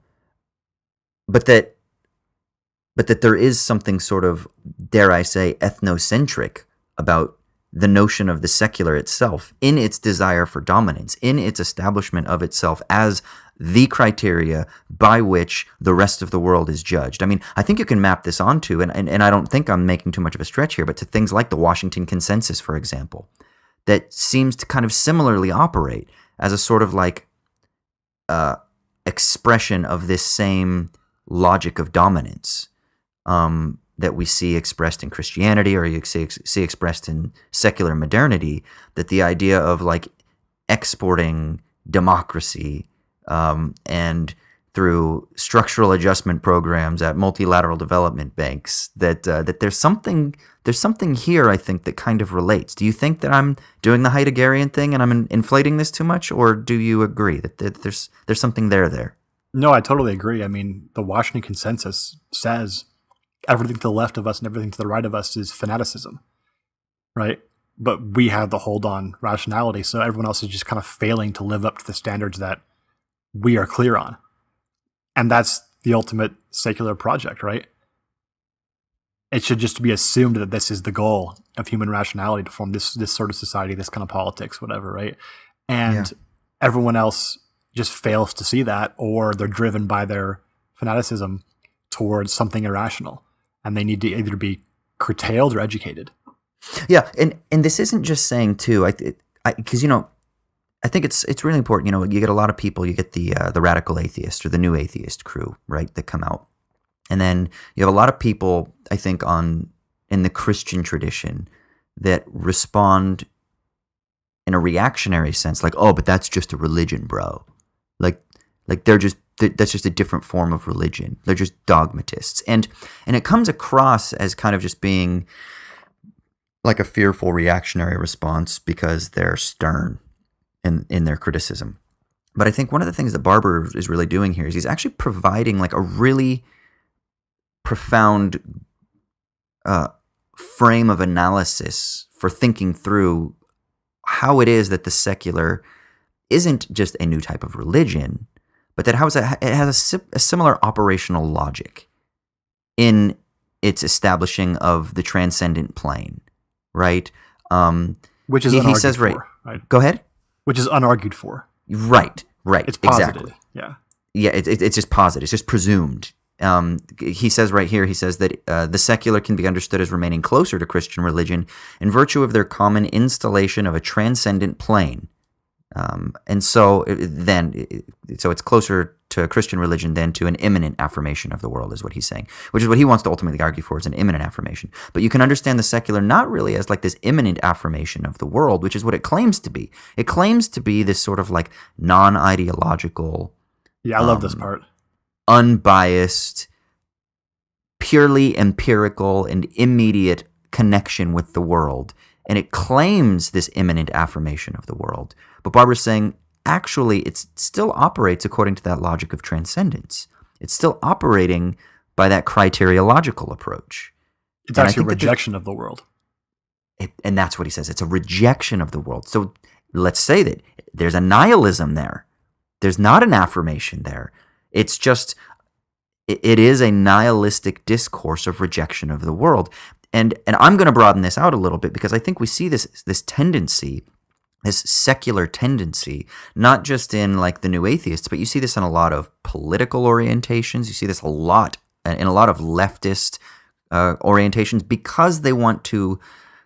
that there is something sort of, dare I say, ethnocentric about the notion of the secular itself in its desire for dominance, in its establishment of itself as the criteria by which the rest of the world is judged. I mean, I think you can map this onto, and I don't think I'm making too much of a stretch here, but to things like the Washington Consensus, for example, that seems to kind of similarly operate as a sort of like expression of this same logic of dominance that we see expressed in Christianity, or you see expressed in secular modernity, that the idea of like exporting democracy and through structural adjustment programs at multilateral development banks, that there's something here, I think, that kind of relates. Do you think that I'm doing the Heideggerian thing and I'm inflating this too much, or do you agree that there's something there? No, I totally agree. I mean, the Washington Consensus says everything to the left of us and everything to the right of us is fanaticism, right? But we have the hold on rationality, so everyone else is just kind of failing to live up to the standards that we are clear on. And that's the ultimate secular project, right? It should just be assumed that this is the goal of human rationality, to form this sort of society, this kind of politics, whatever, right? And everyone else just fails to see that, or they're driven by their fanaticism towards something irrational, and they need to either be curtailed or educated. Yeah, and this isn't just saying too, because I think it's really important. You know, you get a lot of people. You get the radical atheist or the new atheist crew, right, that come out, and then you have a lot of people. I think in the Christian tradition that respond in a reactionary sense, like, oh, but that's just a religion, bro. Like that's just a different form of religion. They're just dogmatists, and it comes across as kind of just being like a fearful reactionary response because they're stern in their criticism. But I think one of the things that Barber is really doing here is he's actually providing like a really profound frame of analysis for thinking through how it is that the secular isn't just a new type of religion, but that it has a similar operational logic in its establishing of the transcendent plane, right? Which is he says, right. Go ahead. Which is unargued for. Right. It's posited. Exactly. Yeah. Yeah, it's just posited. It's just presumed. He says right here, he says that the secular can be understood as remaining closer to Christian religion in virtue of their common installation of a transcendent plane. And so it's closer to Christian religion than to an imminent affirmation of the world, is what he's saying, which is what he wants to ultimately argue for, is an imminent affirmation. But you can understand the secular not really as like this imminent affirmation of the world, which is what it claims to be. It claims to be this sort of like non-ideological. Yeah, I love this part. Unbiased, purely empirical and immediate connection with the world. And it claims this imminent affirmation of the world. But Barber's saying, actually, it still operates according to that logic of transcendence. It's still operating by that criteriological approach. It's actually a rejection of the world. And that's what he says. It's a rejection of the world. So let's say that there's a nihilism there. There's not an affirmation there. It's just, it is a nihilistic discourse of rejection of the world. And I'm going to broaden this out a little bit because I think we see this tendency, this secular tendency, not just in like the new atheists, but you see this in a lot of political orientations. You see this a lot in a lot of leftist orientations because they want to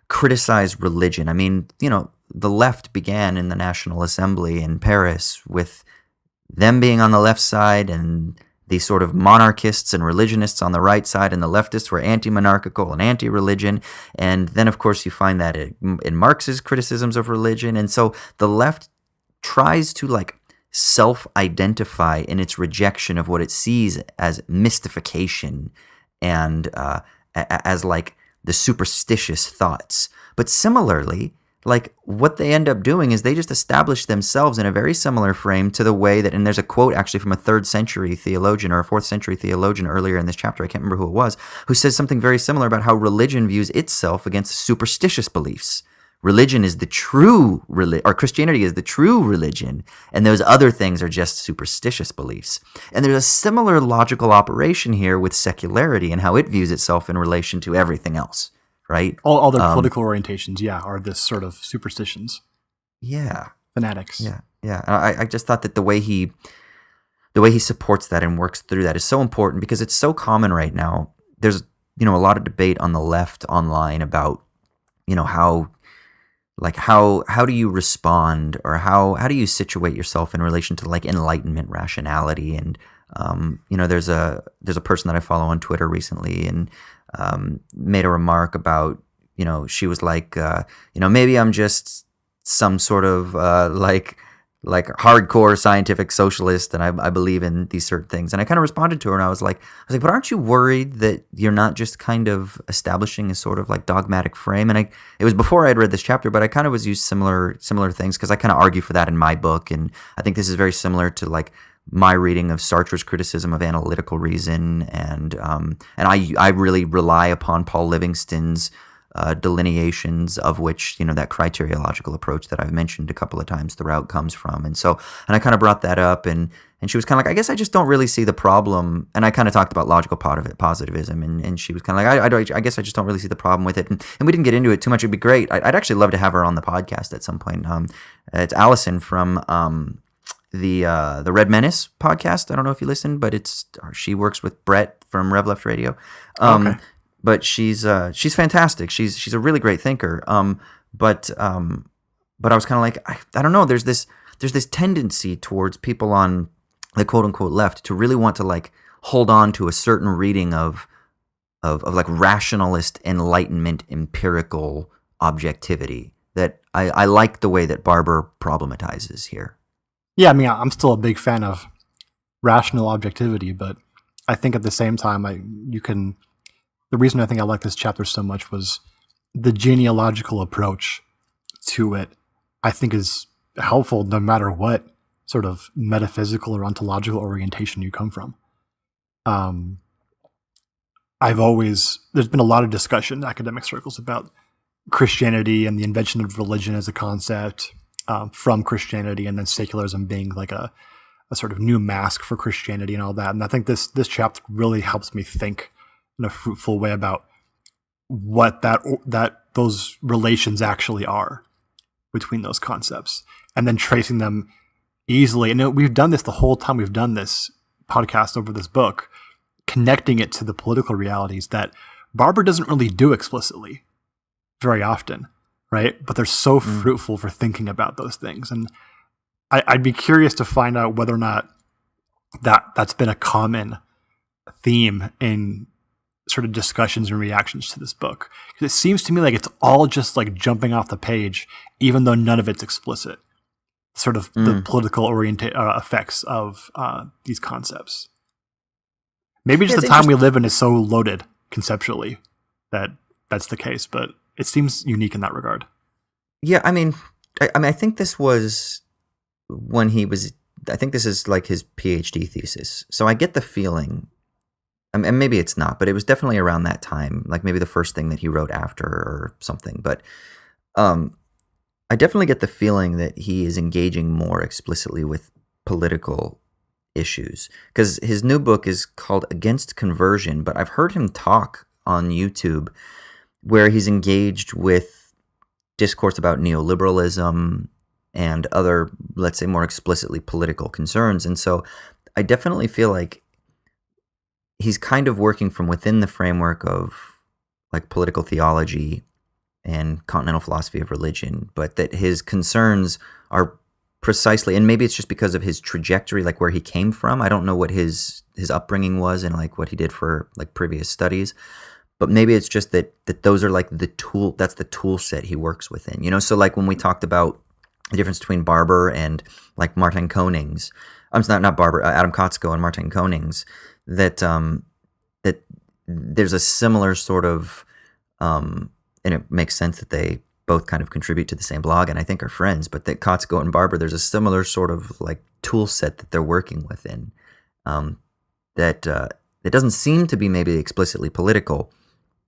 criticize religion. I mean, you know, the left began in the National Assembly in Paris with them being on the left side and these sort of monarchists and religionists on the right side, and the leftists were anti-monarchical and anti-religion. And then, of course, you find that in Marx's criticisms of religion. And so the left tries to like self-identify in its rejection of what it sees as mystification and as like the superstitious thoughts. But similarly, like what they end up doing is they just establish themselves in a very similar frame to the way that, and there's a quote actually from a 3rd century theologian or a 4th century theologian earlier in this chapter, I can't remember who it was, who says something very similar about how religion views itself against superstitious beliefs. Religion is the true religion, or Christianity is the true religion, and those other things are just superstitious beliefs. And there's a similar logical operation here with secularity and how it views itself in relation to everything else. Right? All their political orientations, are this sort of superstitions. Yeah. Fanatics. Yeah. And I just thought that the way he supports that and works through that is so important because it's so common right now. There's, a lot of debate on the left online about, how do you respond or how do you situate yourself in relation to like enlightenment rationality? And, there's a person that I follow on Twitter recently and made a remark about, she was like, maybe I'm just some sort of like hardcore scientific socialist and I believe in these certain things. And I kind of responded to her and I was like, but aren't you worried that you're not just kind of establishing a sort of like dogmatic frame? And it was before I had read this chapter, but I kind of was used similar things because I kind of argue for that in my book. And I think this is very similar to like my reading of Sartre's criticism of analytical reason, and I really rely upon Paul Livingston's delineations of which that criteriological approach that I've mentioned a couple of times throughout comes from, and I kind of brought that up, and she was kind of like, I guess I just don't really see the problem, and I kind of talked about logical positivism, and she was kind of like, I guess I just don't really see the problem with it, and we didn't get into it too much. It'd be great. I'd actually love to have her on the podcast at some point. It's Allison from the Red Menace podcast. I don't know if you listen, but she works with Brett from Rev Left Radio. Okay. But she's fantastic. She's a really great thinker. But I was kind of like, I don't know. There's this. this tendency towards people on the quote unquote left to really want to like hold on to a certain reading of like rationalist enlightenment empirical objectivity that I like the way that Barber problematizes here. Yeah, I mean, I'm still a big fan of rational objectivity, but I think at the same time, the reason I think I like this chapter so much was the genealogical approach to it. I think is helpful no matter what sort of metaphysical or ontological orientation you come from. There's been a lot of discussion in academic circles about Christianity and the invention of religion as a concept from Christianity, and then secularism being like a sort of new mask for Christianity and all that. And I think this chapter really helps me think in a fruitful way about what those relations actually are between those concepts, and then tracing them easily. And we've done this the whole time we've done this podcast over this book, connecting it to the political realities that Barber doesn't really do explicitly very often, right? But they're so fruitful for thinking about those things. And I'd be curious to find out whether or not that's been a common theme in sort of discussions and reactions to this book. Because it seems to me like it's all just like jumping off the page, even though none of it's explicit. Sort of the political effects of these concepts. Maybe just the time we live in is so loaded conceptually that that's the case, but it seems unique in that regard. Yeah, I mean, I think this was when he was. I think this is like his PhD thesis. So I get the feeling, and maybe it's not, but it was definitely around that time, like maybe the first thing that he wrote after or something. But I definitely get the feeling that he is engaging more explicitly with political issues, because his new book is called Against Conversion, but I've heard him talk on YouTube where he's engaged with discourse about neoliberalism and other, let's say, more explicitly political concerns. And so I definitely feel like he's kind of working from within the framework of like political theology and continental philosophy of religion, but that his concerns are precisely, and maybe it's just because of his trajectory, like where he came from. I don't know what his upbringing was and like what he did for like previous studies, but maybe it's just that those are like the tool, that's the tool set he works within, you know? So like when we talked about the difference between Barber and like Martin Konings, not Barber, Adam Kotsko and Martin Konings, that there's a similar sort of, and it makes sense that they both kind of contribute to the same blog and I think are friends, but that Kotsko and Barber, there's a similar sort of like tool set that they're working within, that it doesn't seem to be maybe explicitly political,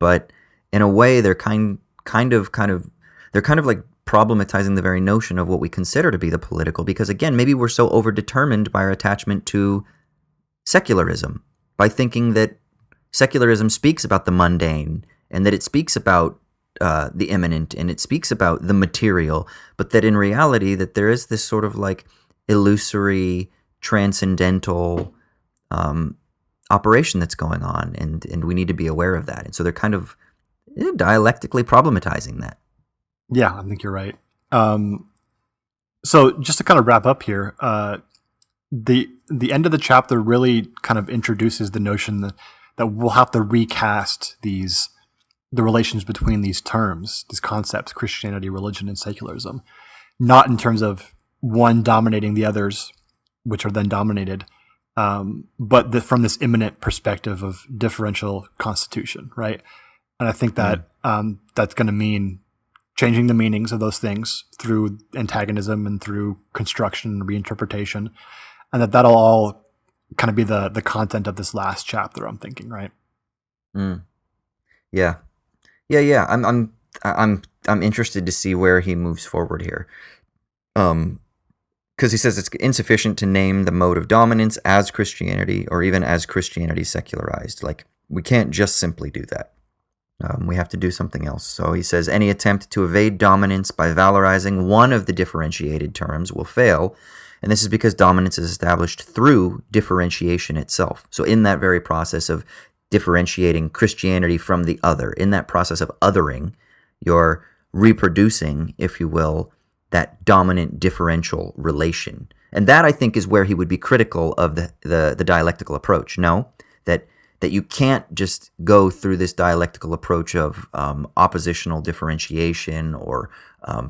but in a way they're kind of like problematizing the very notion of what we consider to be the political, because again, maybe we're so overdetermined by our attachment to secularism, by thinking that secularism speaks about the mundane and that it speaks about the immanent and it speaks about the material, but that in reality that there is this sort of like illusory, transcendental operation that's going on, and we need to be aware of that. And so they're kind of dialectically problematizing that. Yeah, I think you're right. So just to kind of wrap up here, the end of the chapter really kind of introduces the notion that we'll have to recast the relations between these terms, these concepts, Christianity, religion, and secularism, not in terms of one dominating the others, which are then dominated, but from this immanent perspective of differential constitution, right? And I think that that's going to mean changing the meanings of those things through antagonism and through construction and reinterpretation, and that'll all kind of be the content of this last chapter, I'm thinking, right? Yeah. I'm interested to see where he moves forward here, because he says it's insufficient to name the mode of dominance as Christianity or even as Christianity secularized. Like we can't just simply do that. We have to do something else. So he says any attempt to evade dominance by valorizing one of the differentiated terms will fail, and this is because dominance is established through differentiation itself. So in that very process of differentiating Christianity from the other, in that process of othering, you're reproducing, if you will, that dominant differential relation. And that, I think, is where he would be critical of the dialectical approach. No, that you can't just go through this dialectical approach of oppositional differentiation or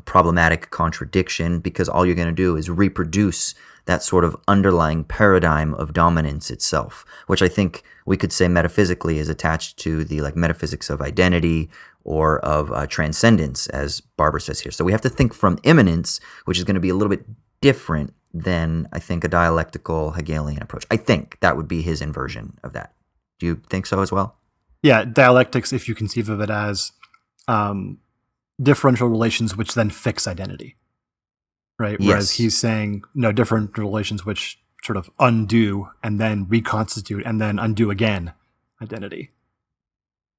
problematic contradiction, because all you're going to do is reproduce that sort of underlying paradigm of dominance itself, which I think we could say metaphysically is attached to the like metaphysics of identity or of transcendence, as Barber says here. So we have to think from immanence, which is going to be a little bit different than, I think, a dialectical Hegelian approach. I think that would be his inversion of that. Do you think so as well? Yeah, dialectics, if you conceive of it as differential relations which then fix identity, right? Yes. Whereas he's saying, no, different relations which sort of undo and then reconstitute and then undo again identity.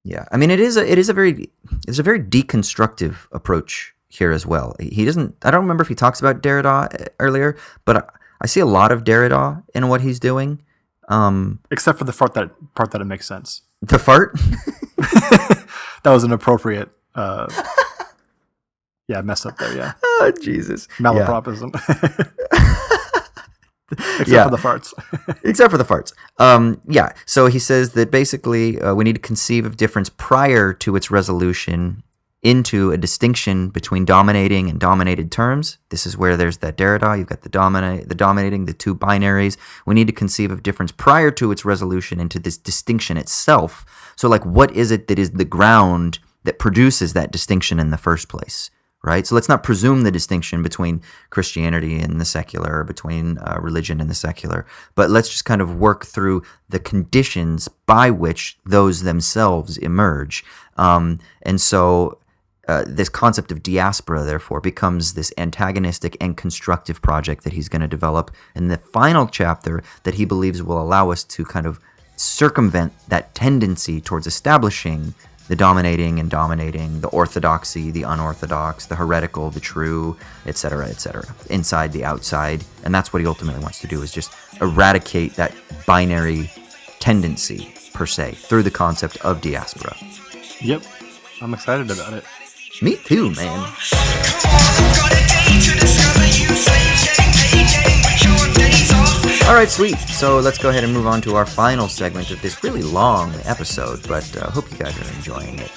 Yeah, I mean, it's a very deconstructive approach here as well. He doesn't. I don't remember if he talks about Derrida earlier, but I see a lot of Derrida in what he's doing. Except for the part that it makes sense. The fart? That was an appropriate. Yeah, messed up there. Yeah. Oh Jesus. Malapropism. Except for the farts. Except for the farts. Yeah. So he says that basically we need to conceive of difference prior to its resolution into a distinction between dominating and dominated terms. This is where there's that Derrida. You've got the dominating, the two binaries. We need to conceive of difference prior to its resolution into this distinction itself. So, like, what is it that is the ground that produces that distinction in the first place? Right? So let's not presume the distinction between Christianity and the secular, or between religion and the secular, but let's just kind of work through the conditions by which those themselves emerge. And so this concept of diaspora, therefore, becomes this antagonistic and constructive project that he's going to develop in the final chapter that he believes will allow us to kind of circumvent that tendency towards establishing the dominating and dominating, the orthodoxy, the unorthodox, the heretical, the true, etc., inside the outside. And that's what he ultimately wants to do, is just eradicate that binary tendency, per se, through the concept of diaspora. Yep. I'm excited about it. Me too, man. All right, sweet. So let's go ahead and move on to our final segment of this really long episode, but I hope you guys are enjoying it.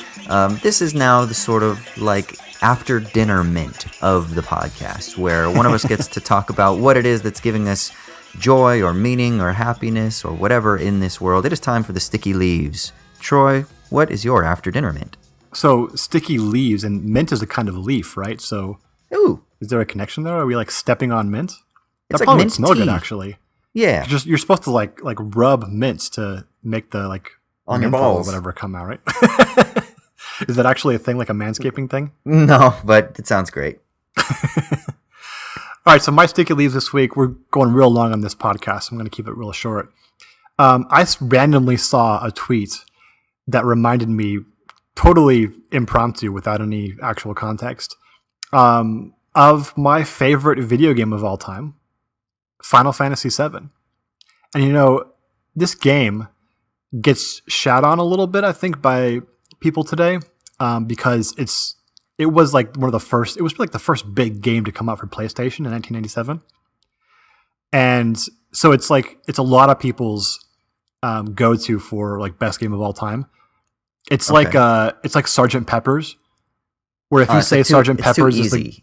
This is now the sort of like after dinner mint of the podcast, where one of us gets to talk about what it is that's giving us joy or meaning or happiness or whatever in this world. It is time for the sticky leaves. Troy, what is your after dinner mint? So sticky leaves, and mint is a kind of leaf, right? So Ooh. Is there a connection there? Are we like stepping on mint? It's that like mint would smell tea. Good, actually. Yeah. You're supposed to like rub mints to make the like on your menthol balls or whatever come out, right? Is that actually a thing, like a manscaping thing? No, but it sounds great. All right, so my sticky leaves this week, we're going real long on this podcast. I'm going to keep it real short. I randomly saw a tweet that reminded me, totally impromptu without any actual context, of my favorite video game of all time, Final Fantasy VII. And you know, this game gets shat on a little bit, I think, by people today, because it was like the first big game to come out for PlayStation in 1997. And so it's a lot of people's go-to for like best game of all time. It's okay. It's like Sgt. Pepper's, where if you say Sgt. Pepper's is like,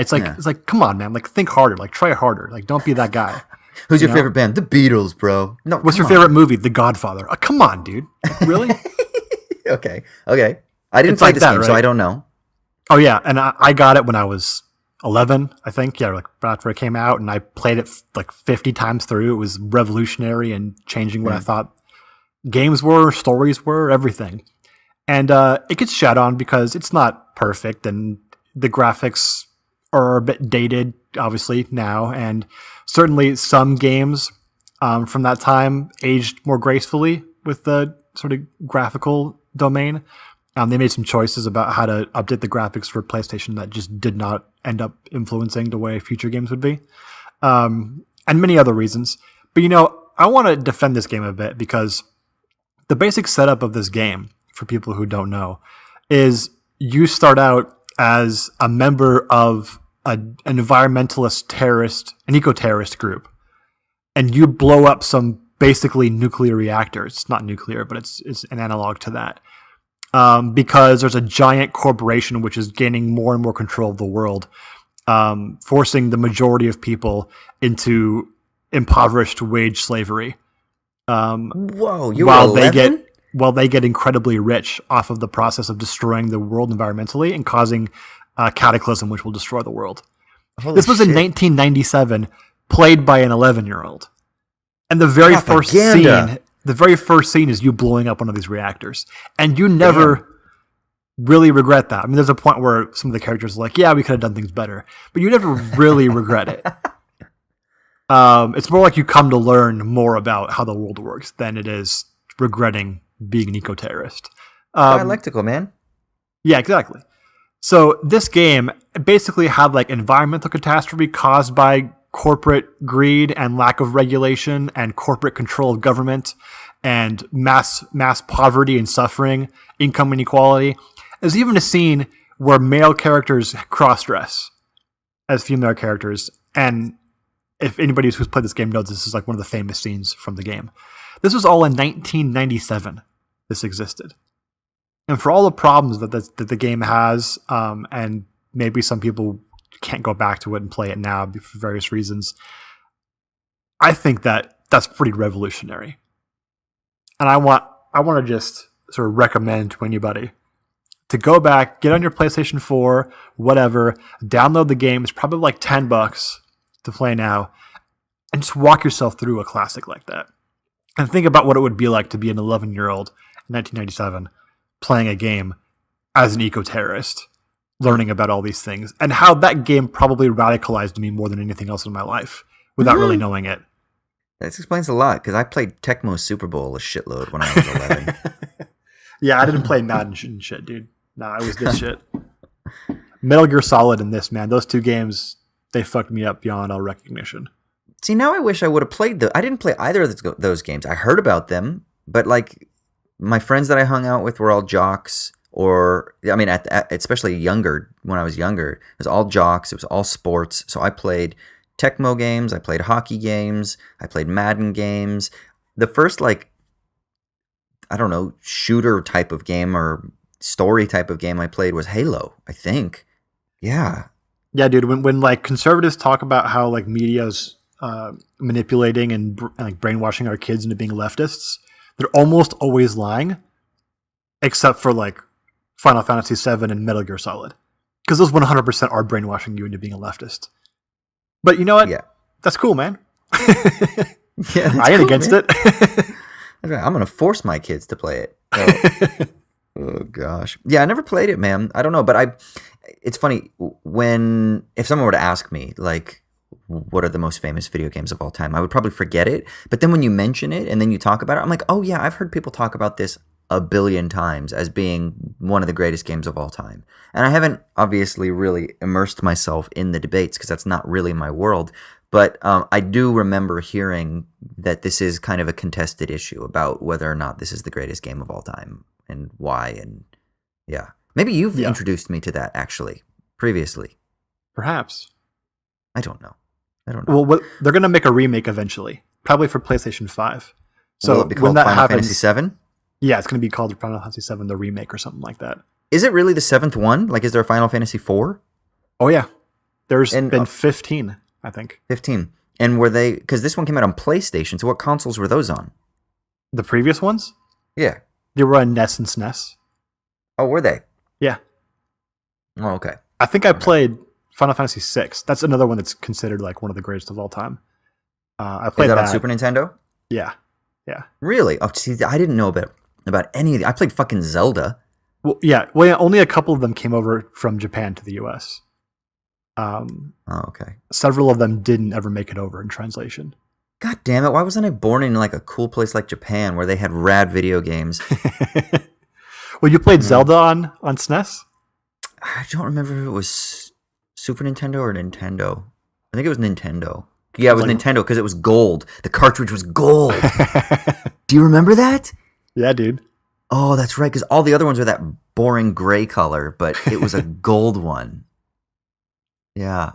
it's like, come on, man, like think harder, like try harder, like don't be that guy. Who's your favorite band? The Beatles, bro. No, what's your favorite movie? The Godfather. Come on, dude. Like, really? Okay. I didn't play this game, right? So I don't know. Oh yeah, and I got it when I was 11, I think. Yeah, like after it came out, and I played it like 50 times through. It was revolutionary and changing what I thought games were, stories were, everything. And it gets shat on because it's not perfect, and the graphics are a bit dated, obviously, now. And certainly some games from that time aged more gracefully with the sort of graphical domain. They made some choices about how to update the graphics for PlayStation that just did not end up influencing the way future games would be. And many other reasons. But, you know, I want to defend this game a bit because the basic setup of this game, for people who don't know, is you start out as a member of an environmentalist terrorist, an eco-terrorist group, and you blow up some basically nuclear reactors. It's not nuclear, but it's an analog to that. Because there's a giant corporation which is gaining more and more control of the world, forcing the majority of people into impoverished wage slavery. Whoa, you were 11? While they get incredibly rich off of the process of destroying the world environmentally and causing a cataclysm which will destroy the world. This was in 1997, played by an 11-year-old. And the very first scene is you blowing up one of these reactors. And you never really regret that. I mean, there's a point where some of the characters are like, yeah, we could have done things better. But you never really regret it. It's more like you come to learn more about how the world works than it is regretting being an eco-terrorist. Dialectical, man. Yeah, exactly. So this game basically had like environmental catastrophe caused by corporate greed and lack of regulation and corporate control of government and mass poverty and suffering, income inequality. There's even a scene where male characters cross-dress as female characters. And if anybody who's played this game knows, this is like one of the famous scenes from the game. This was all in 1997. This existed. And for all the problems that the game has, and maybe some people can't go back to it and play it now for various reasons, I think that's pretty revolutionary. And I want to just sort of recommend to anybody to go back, get on your PlayStation 4, whatever, download the game. It's probably like $10 to play now, and just walk yourself through a classic like that. And think about what it would be like to be an 11-year-old in 1997 playing a game as an eco-terrorist, learning about all these things, and how that game probably radicalized me more than anything else in my life without really knowing it. This explains a lot, because I played Tecmo Super Bowl a shitload when I was 11. Yeah, I didn't play Madden and shit, dude. Nah, I was this shit. Metal Gear Solid and this, man. Those two games, they fucked me up beyond all recognition. See, now I wish I would have played I didn't play either of those games. I heard about them, but like my friends that I hung out with were all jocks, or I mean, especially younger, when I was younger, it was all jocks. It was all sports. So I played Tecmo games. I played hockey games. I played Madden games. The first, like, I don't know, shooter type of game or story type of game I played was Halo, I think. Yeah. Yeah, dude. When like conservatives talk about how like media's manipulating and like brainwashing our kids into being leftists, they're almost always lying, except for like Final Fantasy VII and Metal Gear Solid, because those 100% are brainwashing you into being a leftist. But you know what? Yeah, that's cool, man. Yeah, I ain't against it. I'm gonna force my kids to play it. Oh gosh, yeah, I never played it, man. I don't know, but it's funny if someone were to ask me like, what are the most famous video games of all time, I would probably forget it. But then when you mention it and then you talk about it, I'm like, oh yeah, I've heard people talk about this a billion times as being one of the greatest games of all time. And I haven't obviously really immersed myself in the debates because that's not really my world. But I do remember hearing that this is kind of a contested issue about whether or not this is the greatest game of all time and why. And yeah, maybe you've introduced me to that actually previously. Perhaps. I don't know. Well, they're going to make a remake eventually, probably for PlayStation 5. So will it be called Final Fantasy VII? Yeah, it's going to be called Final Fantasy VII, the remake or something like that. Is it really the 7th one? Like, is there a Final Fantasy 4? Oh, yeah. There's been 15, I think. 15. And were they... Because this one came out on PlayStation, so what consoles were those on? The previous ones? Yeah. They were on NES and SNES. Oh, were they? Yeah. Oh, okay. I think I played Final Fantasy VI. That's another one that's considered like one of the greatest of all time. I played that on Super Nintendo? Yeah. Yeah. Really? Oh, see, I didn't know about any of the... I played fucking Zelda. Well, yeah. Well, only a couple of them came over from Japan to the US. Okay. Several of them didn't ever make it over in translation. God damn it. Why wasn't I born in like a cool place like Japan where they had rad video games? Well, you played Zelda on SNES? I don't remember if it was Super Nintendo or Nintendo. I think it was Nintendo. Yeah, it was Nintendo because it was gold. The cartridge was gold. Do you remember that? Yeah, dude. Oh, that's right, because all the other ones were that boring gray color, but it was a gold one. Yeah.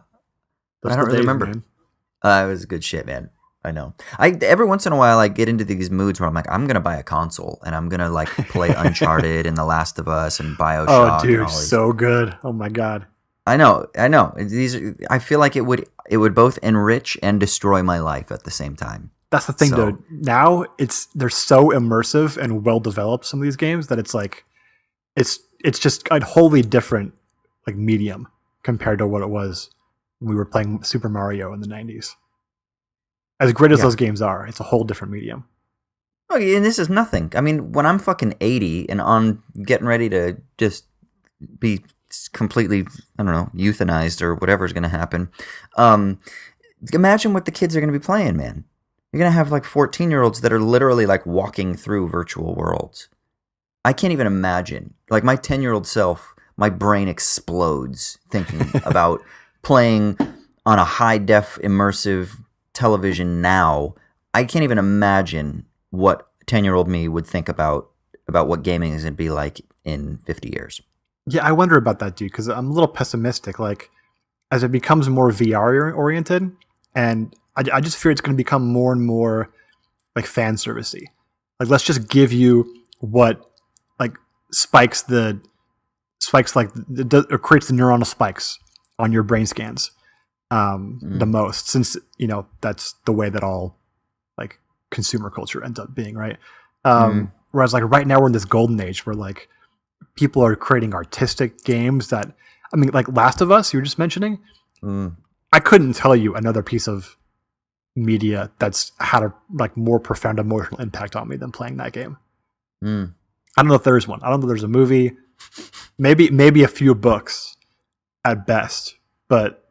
Those I are don't the really days, remember. man. It was good shit, man. I know. I every once in a while I get into these moods where I'm like, I'm gonna buy a console and I'm gonna like play Uncharted and The Last of Us and Oh, BioShock and dude, all these. so good. Oh my god. I know. I feel like it would both enrich and destroy my life at the same time. That's the thing, So though. Now they're so immersive and well developed. Some of these games that it's like it's just a wholly different like medium compared to what it was when we were playing Super Mario in the 90s. As great as yeah. those games are, it's a whole different medium. Oh, yeah, and this is nothing. I mean, when I'm fucking 80 and on getting ready to just be completely, I don't know, euthanized or whatever is going to happen, imagine what the kids are going to be playing, man. You're going to have like 14-year-olds that are literally like walking through virtual worlds. I can't even imagine. Like my 10-year-old self, my brain explodes thinking about playing on a high-def immersive television now. I can't even imagine what 10-year-old me would think about what gaming is going to be like in 50 years. Yeah, I wonder about that, dude, because I'm a little pessimistic. Like, as it becomes more VR oriented, and I just fear it's going to become more and more like fan servicey. Like, let's just give you what like spikes like or creates the neuronal spikes on your brain scans the most, since that's the way that all like consumer culture ends up being, right? Whereas like right now we're in this golden age where like people are creating artistic games that, I mean, like Last of Us you were just mentioning. I couldn't tell you another piece of media that's had a like more profound emotional impact on me than playing that game. I don't know if there's one. I don't know if there's a movie, maybe a few books at best, but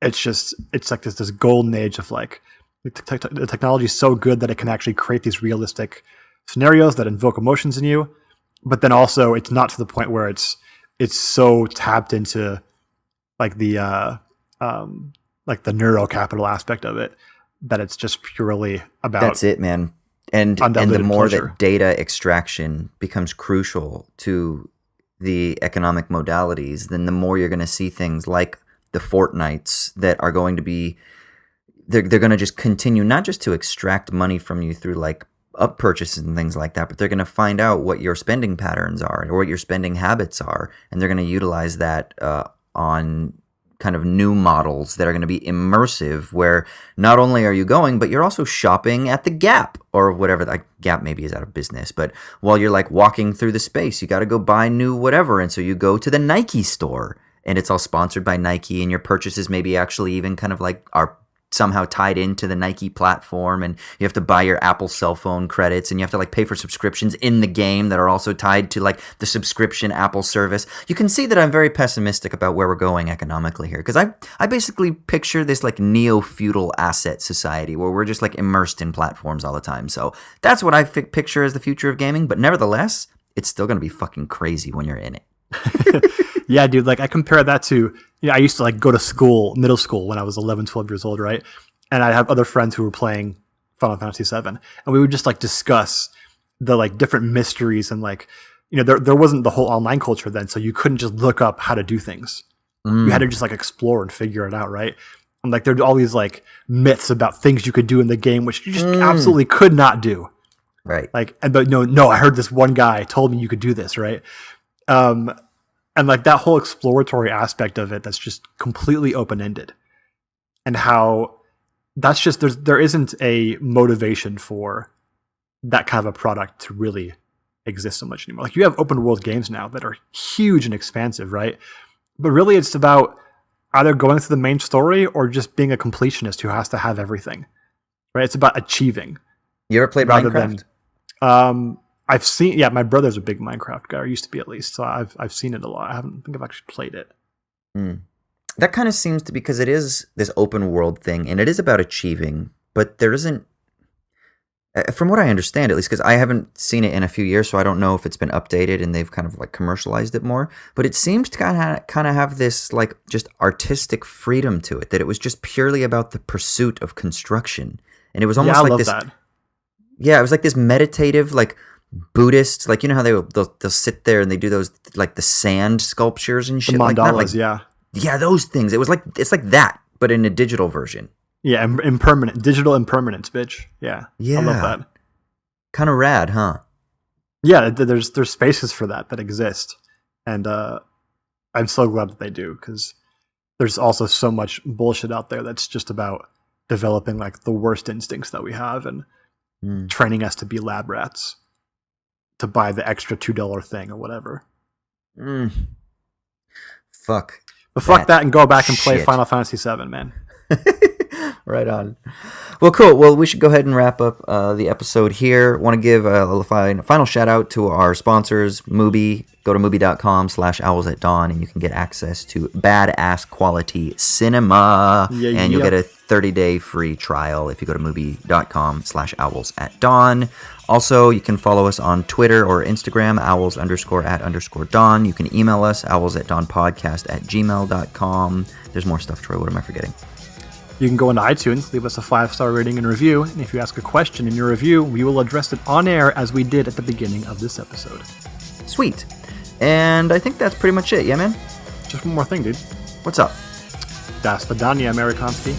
it's like this golden age of like the technology is so good that it can actually create these realistic scenarios that invoke emotions in you, but then also it's not to the point where it's so tapped into like the neuro capital aspect of it that it's just purely about. That's it, man. And the undiluted more pleasure. that data extraction becomes crucial to the economic modalities, then the more you're going to see things like the Fortnites that are going to be, they're going to just continue not just to extract money from you through like up purchases and things like that, but they're going to find out what your spending patterns are or what your spending habits are, and they're going to utilize that on kind of new models that are going to be immersive, where not only are you going, but you're also shopping at the Gap or whatever. Like Gap maybe is out of business, but while you're like walking through the space, you got to go buy new whatever, and so you go to the Nike store, and it's all sponsored by Nike, and your purchases maybe actually even kind of like are somehow tied into the Nike platform, and you have to buy your Apple cell phone credits, and you have to like pay for subscriptions in the game that are also tied to like the subscription Apple service. You can see that I'm very pessimistic about where we're going economically here, because I basically picture this like neo-feudal asset society where we're just like immersed in platforms all the time. So that's what I picture as the future of gaming, but nevertheless, it's still going to be fucking crazy when you're in it. Yeah, dude, like I compare that to, I used to like go to middle school when I was 11, 12 years old, right? And I'd have other friends who were playing Final Fantasy VII, and we would just like discuss the like different mysteries, and like, there wasn't the whole online culture then, so you couldn't just look up how to do things. You had to just like explore and figure it out, right? And like there's all these like myths about things you could do in the game which you just absolutely could not do. Right. Like, but no, I heard this one guy told me you could do this, right? And like that whole exploratory aspect of it, that's just completely open-ended, and how that's just, there isn't a motivation for that kind of a product to really exist so much anymore. Like you have open world games now that are huge and expansive, right? But really it's about either going through the main story or just being a completionist who has to have everything, right? It's about achieving. You ever played Minecraft? I've seen, my brother's a big Minecraft guy, or used to be at least, so I've seen it a lot. I think I've actually played it. That kind of seems to, because it is this open world thing, and it is about achieving, but there isn't, from what I understand at least, because I haven't seen it in a few years, so I don't know if it's been updated and they've kind of like commercialized it more, but it seems to kind of have this like just artistic freedom to it, that it was just purely about the pursuit of construction, and it was almost like love this. That. Yeah, it was like this meditative, like Buddhist, like how they'll sit there and they do those like the sand sculptures and shit, the mandalas, like that, like, Yeah, those things. It's like that, but in a digital version. Yeah, impermanent, digital impermanence, bitch. Yeah, Yeah. I love that. Kind of rad, huh? Yeah, there's spaces for that exist, and I'm so glad that they do, because there's also so much bullshit out there that's just about developing like the worst instincts that we have and training us to be lab rats, to buy the extra $2 thing or whatever. Fuck. But fuck that and go back and play shit. Final Fantasy VII, man. Right on. Well, cool. Well, we should go ahead and wrap up the episode here. Want to give a final shout out to our sponsors, Mubi. Go to mubi.com/owlsatdawn and you can get access to badass quality cinema. And you'll get a 30-day free trial if you go to mubi.com/owlsatdawn. Also, you can follow us on Twitter or Instagram, owls_at_dawn. You can email us, owlsatdawnpodcast@gmail.com. There's more stuff, Troy. What am I forgetting? You can go into iTunes, leave us a 5-star rating and review, and if you ask a question in your review, we will address it on air as we did at the beginning of this episode. Sweet. And I think that's pretty much it, yeah, man? Just one more thing, dude. What's up? Das Vidania, Amerikanski.